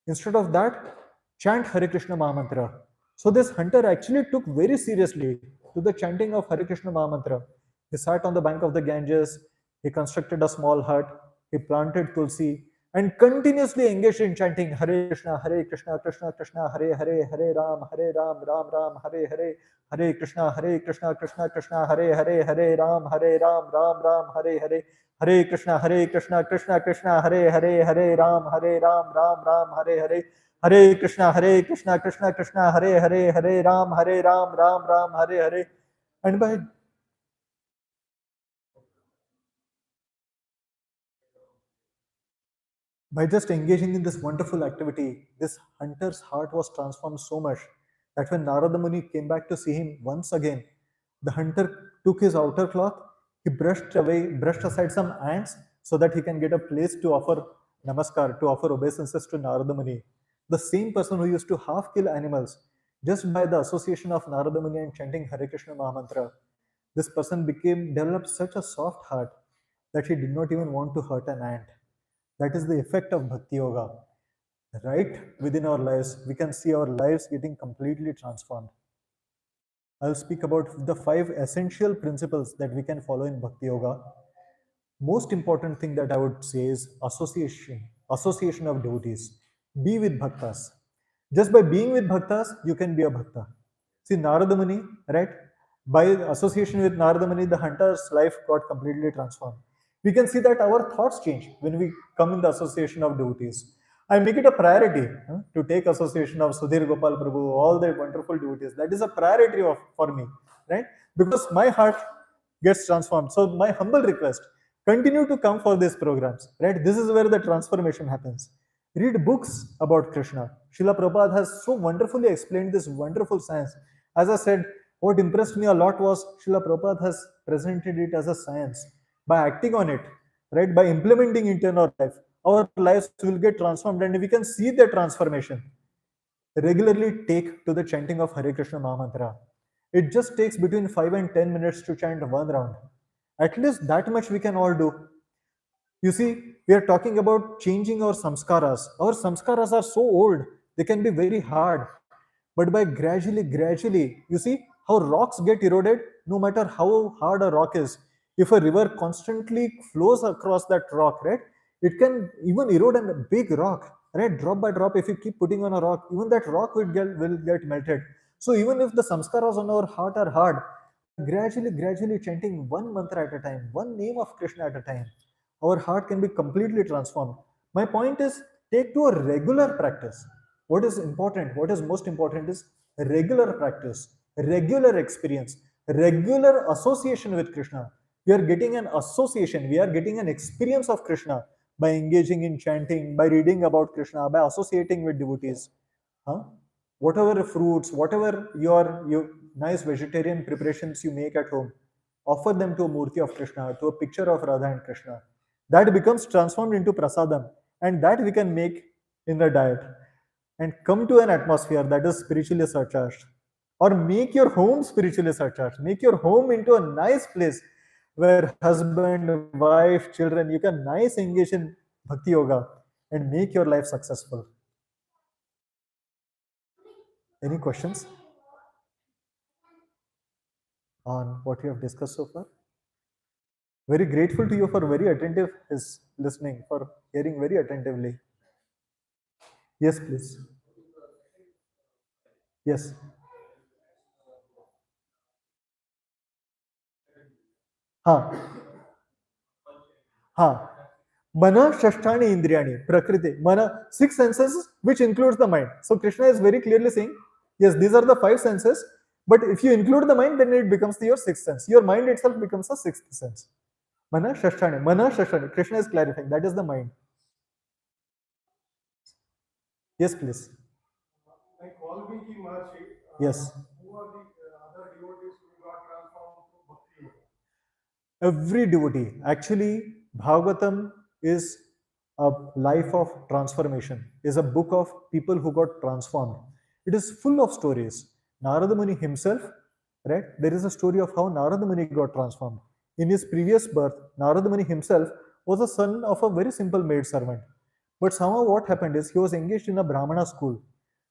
Instead of that, chant Hare Krishna Mahamantra. So this hunter actually took very seriously to the chanting of Hare Krishna Mahamantra. He sat on the bank of the Ganges. He constructed a small hut. He planted tulsi and continuously engaged in chanting Hare Krishna, Krishna Krishna, Hare Hare, Hare Ram, Ram Ram, Hare Hare, Hare Krishna, Krishna Krishna, Hare Hare, Hare Ram, Ram Ram, Hare Hare, Hare Krishna, Krishna Krishna, Hare Hare, Hare Ram, Ram, Hare Hare, Hare Krishna, Krishna Krishna, Hare Hare, Hare Ram, Ram, Hare Hare. And by just engaging in this wonderful activity, this hunter's heart was transformed so much that when Narada Muni came back to see him once again, the hunter took his outer cloth, he brushed aside some ants so that he can get a place to offer namaskar, to offer obeisances to Narada Muni. The same person who used to half kill animals, just by the association of Narada Muni and chanting Hare Krishna Mahamantra, this person developed such a soft heart that he did not even want to hurt an ant. That is the effect of Bhakti Yoga. Right within our lives, we can see our lives getting completely transformed. I'll speak about the 5 essential principles that we can follow in Bhakti Yoga. Most important thing that I would say is association of devotees. Be with bhaktas. Just by being with bhaktas, you can be a bhakta. See, Narada Muni, right? By association with Narada Muni, the hunter's life got completely transformed. We can see that our thoughts change when we come in the association of devotees. I make it a priority to take association of Sudhir Gopal Prabhu, all the wonderful devotees. That is a priority for me, right? Because my heart gets transformed. So my humble request, continue to come for these programs, right? This is where the transformation happens. Read books about Krishna. Srila Prabhupada has so wonderfully explained this wonderful science. As I said, what impressed me a lot was Srila Prabhupada has presented it as a science. By acting on it, right, by implementing it in our life, our lives will get transformed and we can see the transformation. Regularly take to the chanting of Hare Krishna Mahamantra. It just takes between 5 and 10 minutes to chant one round. At least that much we can all do. You see, we are talking about changing our samskaras. Our samskaras are so old, they can be very hard. But by gradually, you see how rocks get eroded no matter how hard a rock is. If a river constantly flows across that rock, right, it can even erode a big rock, right? Drop by drop, if you keep putting on a rock, even that rock will get melted. So even if the samskaras on our heart are hard, gradually chanting one mantra at a time, one name of Krishna at a time, our heart can be completely transformed. My point is, take to a regular practice. What is important, what is most important is regular practice, regular experience, regular association with Krishna. We are getting an association, we are getting an experience of Krishna by engaging in chanting, by reading about Krishna, by associating with devotees. Huh? Whatever fruits, whatever your nice vegetarian preparations you make at home, offer them to a murti of Krishna, to a picture of Radha and Krishna. That becomes transformed into prasadam, and that we can make in the diet and come to an atmosphere that is spiritually surcharged. Or make your home spiritually surcharged. Make your home into a nice place where husband, wife, children, you can nice engage in bhakti yoga and make your life successful. Any questions on what you have discussed so far? Very grateful to you for very attentive is listening, for hearing very attentively. Yes, please. Yes. हाँ हाँ Mana Shashtani Indriyani, Prakriti. Mana, six senses, which includes the mind. So Krishna is very clearly saying, yes, these are the five senses, but if you include the mind, then it becomes your sixth sense. Your mind itself becomes a sixth sense. Mana Shashtani. Mana Shashtani. Krishna is clarifying. That is the mind. Yes, please. Like Valmiki Maharshi, Yes. who are the other devotees who got transformed through bhakti yoga? Every devotee. Actually, Bhagavatam is a life of transformation, is a book of people who got transformed. It is full of stories. Narada Muni himself, right? There is a story of how Narada Muni got transformed. In his previous birth, Narada Muni himself was a son of a very simple maid servant. But somehow what happened is he was engaged in a Brahmana school.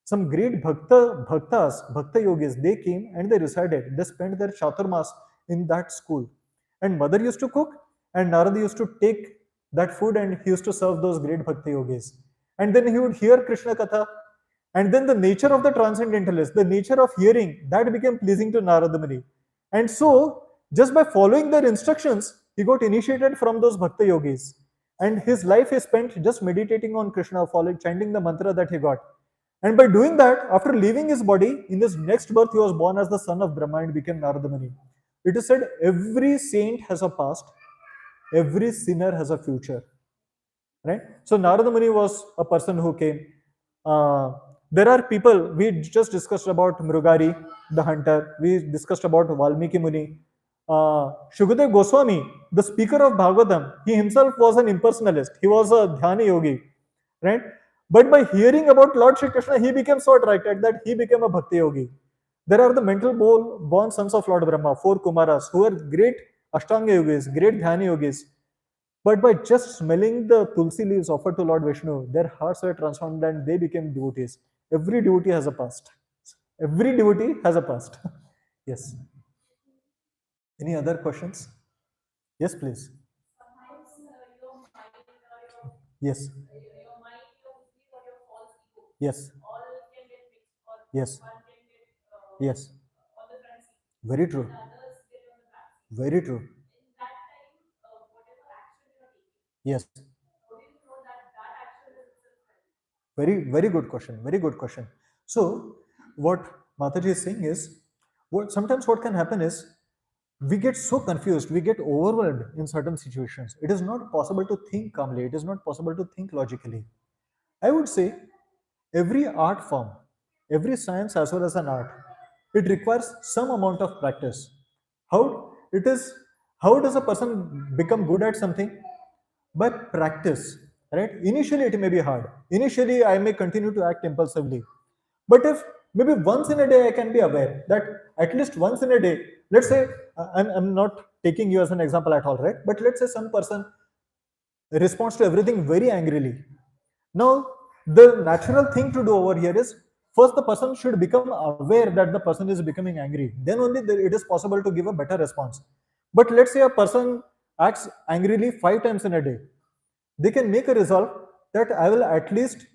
Some great bhakta yogis, they came and they resided. They spent their chaturmas in that school. And mother used to cook, and Narada used to take that food and he used to serve those great bhakti yogis. And then he would hear Krishna Katha. And then the nature of the transcendentalist, the nature of hearing, that became pleasing to Narada Muni. And so, just by following their instructions, he got initiated from those bhakti yogis. And his life is spent just meditating on Krishna, following, chanting the mantra that he got. And by doing that, after leaving his body, in his next birth, he was born as the son of Brahma and became Narada Muni. It is said every saint has a past, every sinner has a future. Right? So Narada Muni was a person who came. There are people, we just discussed about Mrugari, the hunter, we discussed about Valmiki Muni. Shukadev Goswami, the speaker of Bhagavatam, he himself was an impersonalist. He was a dhyana yogi, right? But by hearing about Lord Shri Krishna, he became so attracted that he became a bhakti yogi. There are the mental born sons of Lord Brahma, four Kumaras, who are great Ashtanga yogis, great dhyana yogis. But by just smelling the tulsi leaves offered to Lord Vishnu, their hearts were transformed and they became devotees. Every devotee has a past. Every devotee has a past. Yes. Any other questions? Yes, please. Yes. Yes. Yes. Yes. Very true. Very true. Yes. Very good question. Very good question. So, what Mataji is saying is, sometimes what can happen is we get so confused, we get overwhelmed in certain situations. It is not possible to think calmly. It is not possible to think logically. I would say every art form, every science as well as an art, it requires some amount of practice. How it is? How does a person become good at something? By practice, right? Initially, it may be hard. Initially, I may continue to act impulsively. But if maybe once in a day I can be aware that at least once in a day, let's say, I'm not taking you as an example at all, right? But let's say some person responds to everything very angrily. Now, the natural thing to do over here is first the person should become aware that the person is becoming angry. Then only it is possible to give a better response. But let's say a person acts angrily 5 times in a day. They can make a resolve that I will at least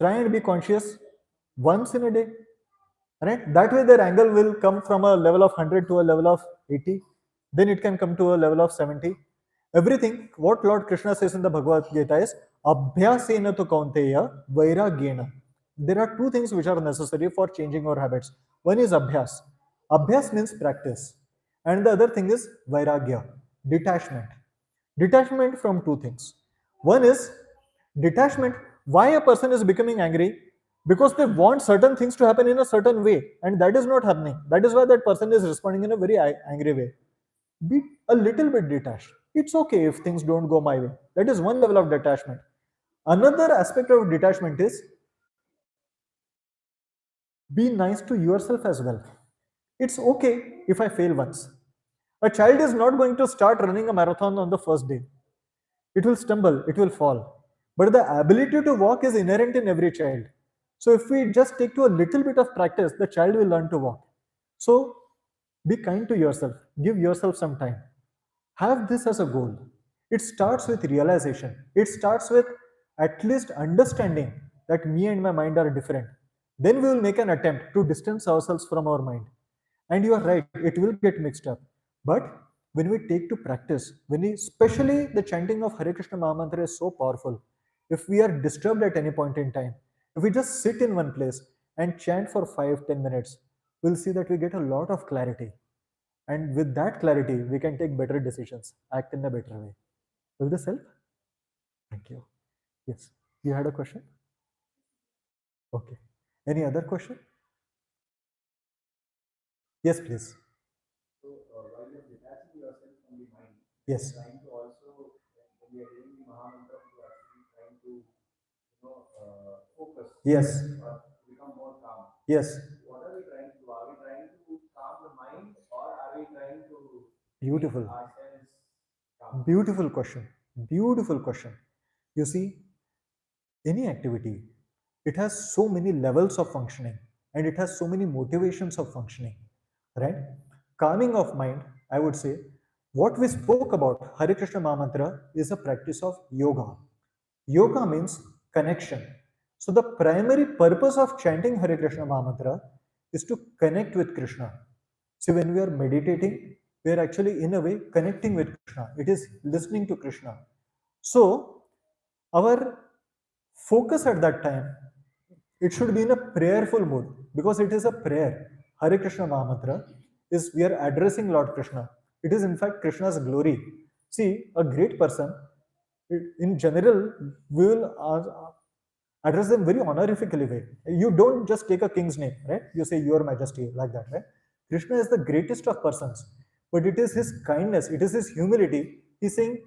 try and be conscious once in a day. Right? That way their anger will come from a level of 100 to a level of 80. Then it can come to a level of 70. Everything, what Lord Krishna says in the Bhagavad Gita is, Abhyasena to kaunteya vairagyena. There are two things which are necessary for changing our habits. One is abhyas. Abhyas means practice. And the other thing is vairagya, detachment. Detachment from two things. One is detachment. Why a person is becoming angry? Because they want certain things to happen in a certain way, and that is not happening. That is why that person is responding in a very angry way. Be a little bit detached. It's okay if things don't go my way. That is one level of detachment. Another aspect of detachment is be nice to yourself as well. It's okay if I fail once. A child is not going to start running a marathon on the first day. It will stumble, it will fall. But the ability to walk is inherent in every child. So if we just take to a little bit of practice, the child will learn to walk. So be kind to yourself. Give yourself some time. Have this as a goal. It starts with realization. It starts with at least understanding that me and my mind are different. Then we will make an attempt to distance ourselves from our mind. And you are right, it will get mixed up. But when we take to practice, when we, especially the chanting of Hare Krishna Mahamantra is so powerful. If we are disturbed at any point in time, if we just sit in one place and chant for 5-10 minutes, we'll see that we get a lot of clarity. And with that clarity, we can take better decisions, act in a better way. Will this help? Thank you. Yes. You had a question? Okay. Any other question? Yes, please. So, while you're detaching yourself from the mind, Yes. trying to also, when we are doing the Mahamantra, to actually trying to, focus. Yes. Or become more calm. Yes. What are we trying to do? Are we trying to calm the mind, or are we trying to Beautiful. make ourselves calm? Beautiful question. Beautiful question. You see, any activity, it has so many levels of functioning and it has so many motivations of functioning, right? Calming of mind, I would say, what we spoke about, Hare Krishna Mahamantra, is a practice of yoga. Yoga means connection. So the primary purpose of chanting Hare Krishna Mahamantra is to connect with Krishna. See, when we are meditating, we are actually in a way connecting with Krishna. It is listening to Krishna. So our focus at that time, it should be in a prayerful mood because it is a prayer. Hare Krishna Mahamantra is we are addressing Lord Krishna. It is in fact Krishna's glory. See, a great person, in general, we will address them very honorifically way. You don't just take a king's name, right? You say Your Majesty, like that, right? Krishna is the greatest of persons, but it is his kindness, it is his humility. He's saying,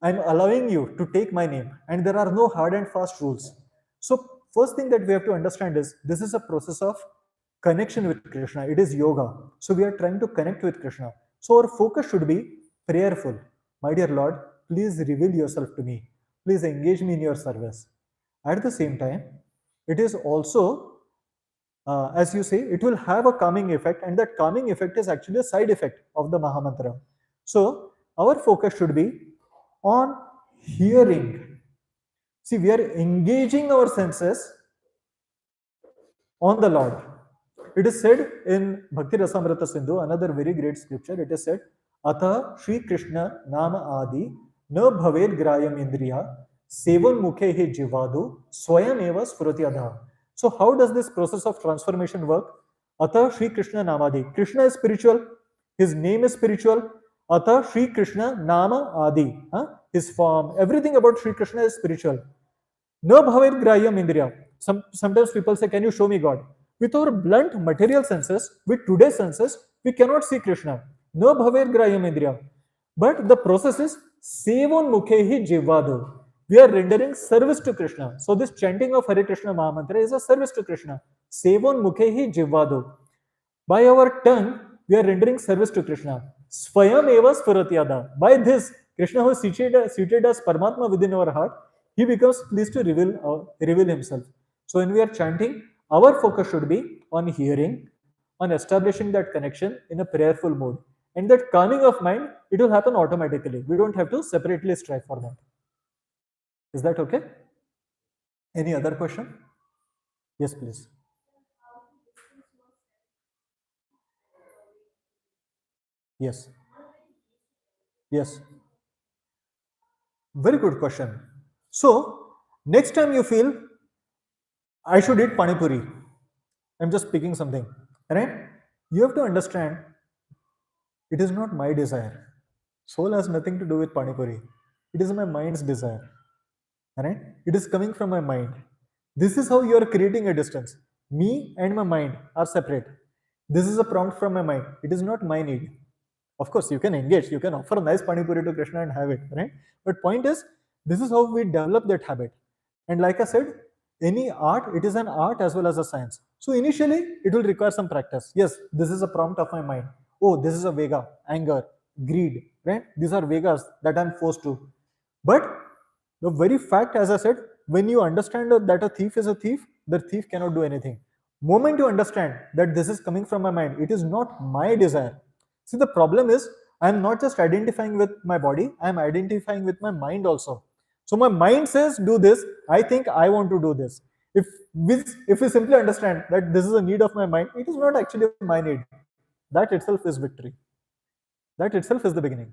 I'm allowing you to take my name, and there are no hard and fast rules. So, first thing that we have to understand is this is a process of connection with Krishna. It is yoga. So, we are trying to connect with Krishna. So, our focus should be prayerful. My dear Lord, please reveal yourself to me. Please engage me in your service. At the same time, it is also, as you say, it will have a calming effect, and that calming effect is actually a side effect of the Mahamantra. So, our focus should be on hearing. See, we are engaging our senses on the Lord. It is said in Bhakti Rasamrita Sindhu, another very great scripture, it is said, Atha Shri Krishna Nama Adi Na Bhaved Grayam Indriya Sevan mukhe jivadu swayam eva sphuratiyadha. So how does this process of transformation work? Atha Sri Krishna Namadi. Krishna is spiritual, his name is spiritual. Atha Sri Krishna Nama Adi. His form, everything about Sri Krishna is spiritual. No bhavet grahyam indriya. Sometimes people say, can you show me God? With our blunt material senses, with today's senses, we cannot see Krishna. No bhavet grahyam indriya. But the process is sevon mukhehi jivado. We are rendering service to Krishna. So this chanting of Hare Krishna Mahamantra is a service to Krishna. Sevon mukhehi jivado. By our tongue, we are rendering service to Krishna. Swayam eva spuratyada. By this, Krishna who is seated as Paramatma within our heart, he becomes pleased to reveal himself. So when we are chanting, our focus should be on hearing, on establishing that connection in a prayerful mode. And that calming of mind, it will happen automatically. We don't have to separately strive for that. Is that okay? Any other question? Yes, please. Yes. Yes. Very good question. So, next time you feel I should eat Pani Puri, I'm just speaking something, right? You have to understand it is not my desire. Soul has nothing to do with Pani Puri. It is my mind's desire, right? It is coming from my mind. This is how you are creating a distance. Me and my mind are separate. This is a prompt from my mind. It is not my need. Of course, you can engage. You can offer a nice Pani Puri to Krishna and have it, right? But point is, this is how we develop that habit. And like I said, any art, it is an art as well as a science. So initially, it will require some practice. Yes, this is a prompt of my mind. Oh, this is a vega, anger, greed, right? These are vegas that I'm forced to. But the very fact, as I said, when you understand that a thief is a thief, the thief cannot do anything. Moment you understand that this is coming from my mind, it is not my desire. See, the problem is I'm not just identifying with my body, I'm identifying with my mind also. So my mind says, do this, I think I want to do this. If we simply understand that this is a need of my mind, it is not actually my need. That itself is victory. That itself is the beginning.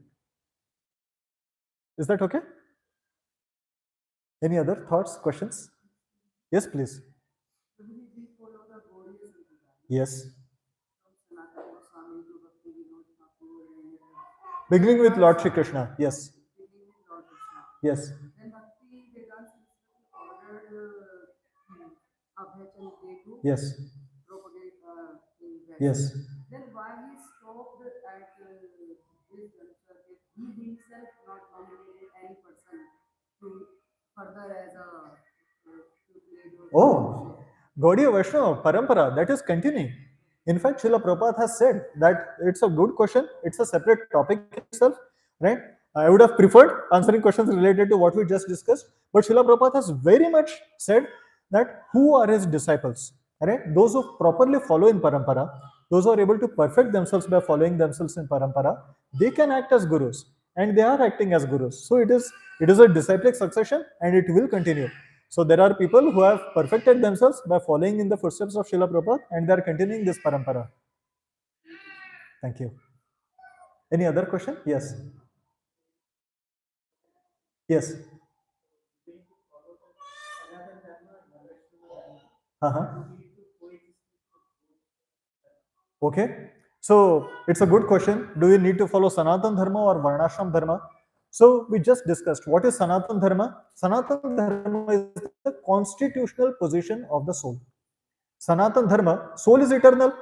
Is that okay? Any other thoughts, questions? Yes, please. Yes. Beginning with Lord Shri Krishna. Yes. Yes. Yes. Yes. Then why he stopped at this juncture if he himself not nominated any person to further as a to play those Oh, Gaudiya Vaishnava Parampara, that is continuing. In fact, Srila Prabhupada has said that it's a good question. It's a separate topic itself, right? I would have preferred answering questions related to what we just discussed, but Srila Prabhupada has very much said that who are his disciples, right? Those who properly follow in Parampara, those who are able to perfect themselves by following themselves in Parampara, they can act as gurus, and they are acting as gurus. So it is a disciplic succession, and it will continue. So there are people who have perfected themselves by following in the footsteps of Srila Prabhupada, and they are continuing this parampara. Thank you. Any other question? Yes. Yes. Uh-huh. Okay. So it's a good question. Do we need to follow Sanatan Dharma or Varnashram Dharma? So we just discussed what is Sanatan Dharma. Sanatan Dharma is the constitutional position of the soul. Sanatan Dharma, soul is eternal,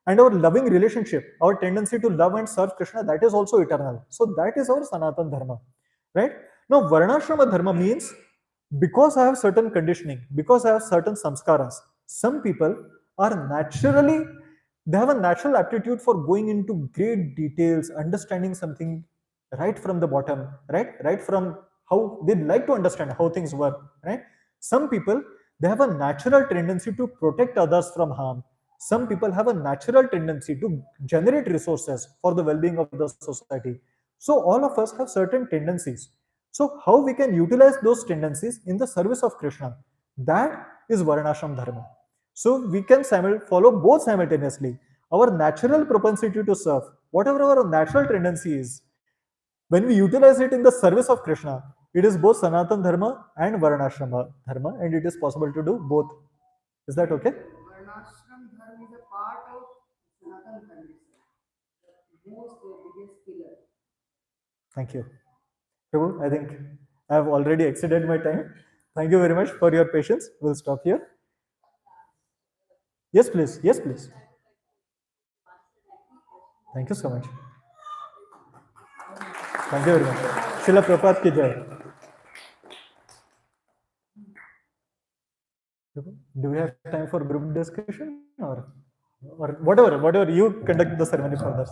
and our loving relationship, our tendency to love and serve Krishna, that is also eternal. So that is our Sanatan Dharma, right? Now, Varnashrama Dharma means because I have certain conditioning, because I have certain samskaras, some people are naturally, they have a natural aptitude for going into great details, understanding something right from the bottom, right from how they like to understand how things work, right? Some people, they have a natural tendency to protect others from harm. Some people have a natural tendency to generate resources for the well-being of the society. So all of us have certain tendencies. So how we can utilize those tendencies in the service of Krishna? That is Varnashram Dharma. So we can follow both simultaneously. Our natural propensity to serve, whatever our natural tendency is, when we utilize it in the service of Krishna, it is both Sanatan Dharma and Varnashrama Dharma, and it is possible to do both. Is that okay? Varnashram dharma is a part of Sanatan dharma itself. The most biggest pillar. Thank you. Prabhu, I think I have already exceeded my time. Thank you very much for your patience. We'll stop here. Yes, please. Yes, please. Thank you so much. Thank you very much. Srila Prabhupada ki jai. Do we have time for group discussion or whatever you conduct the ceremony for us?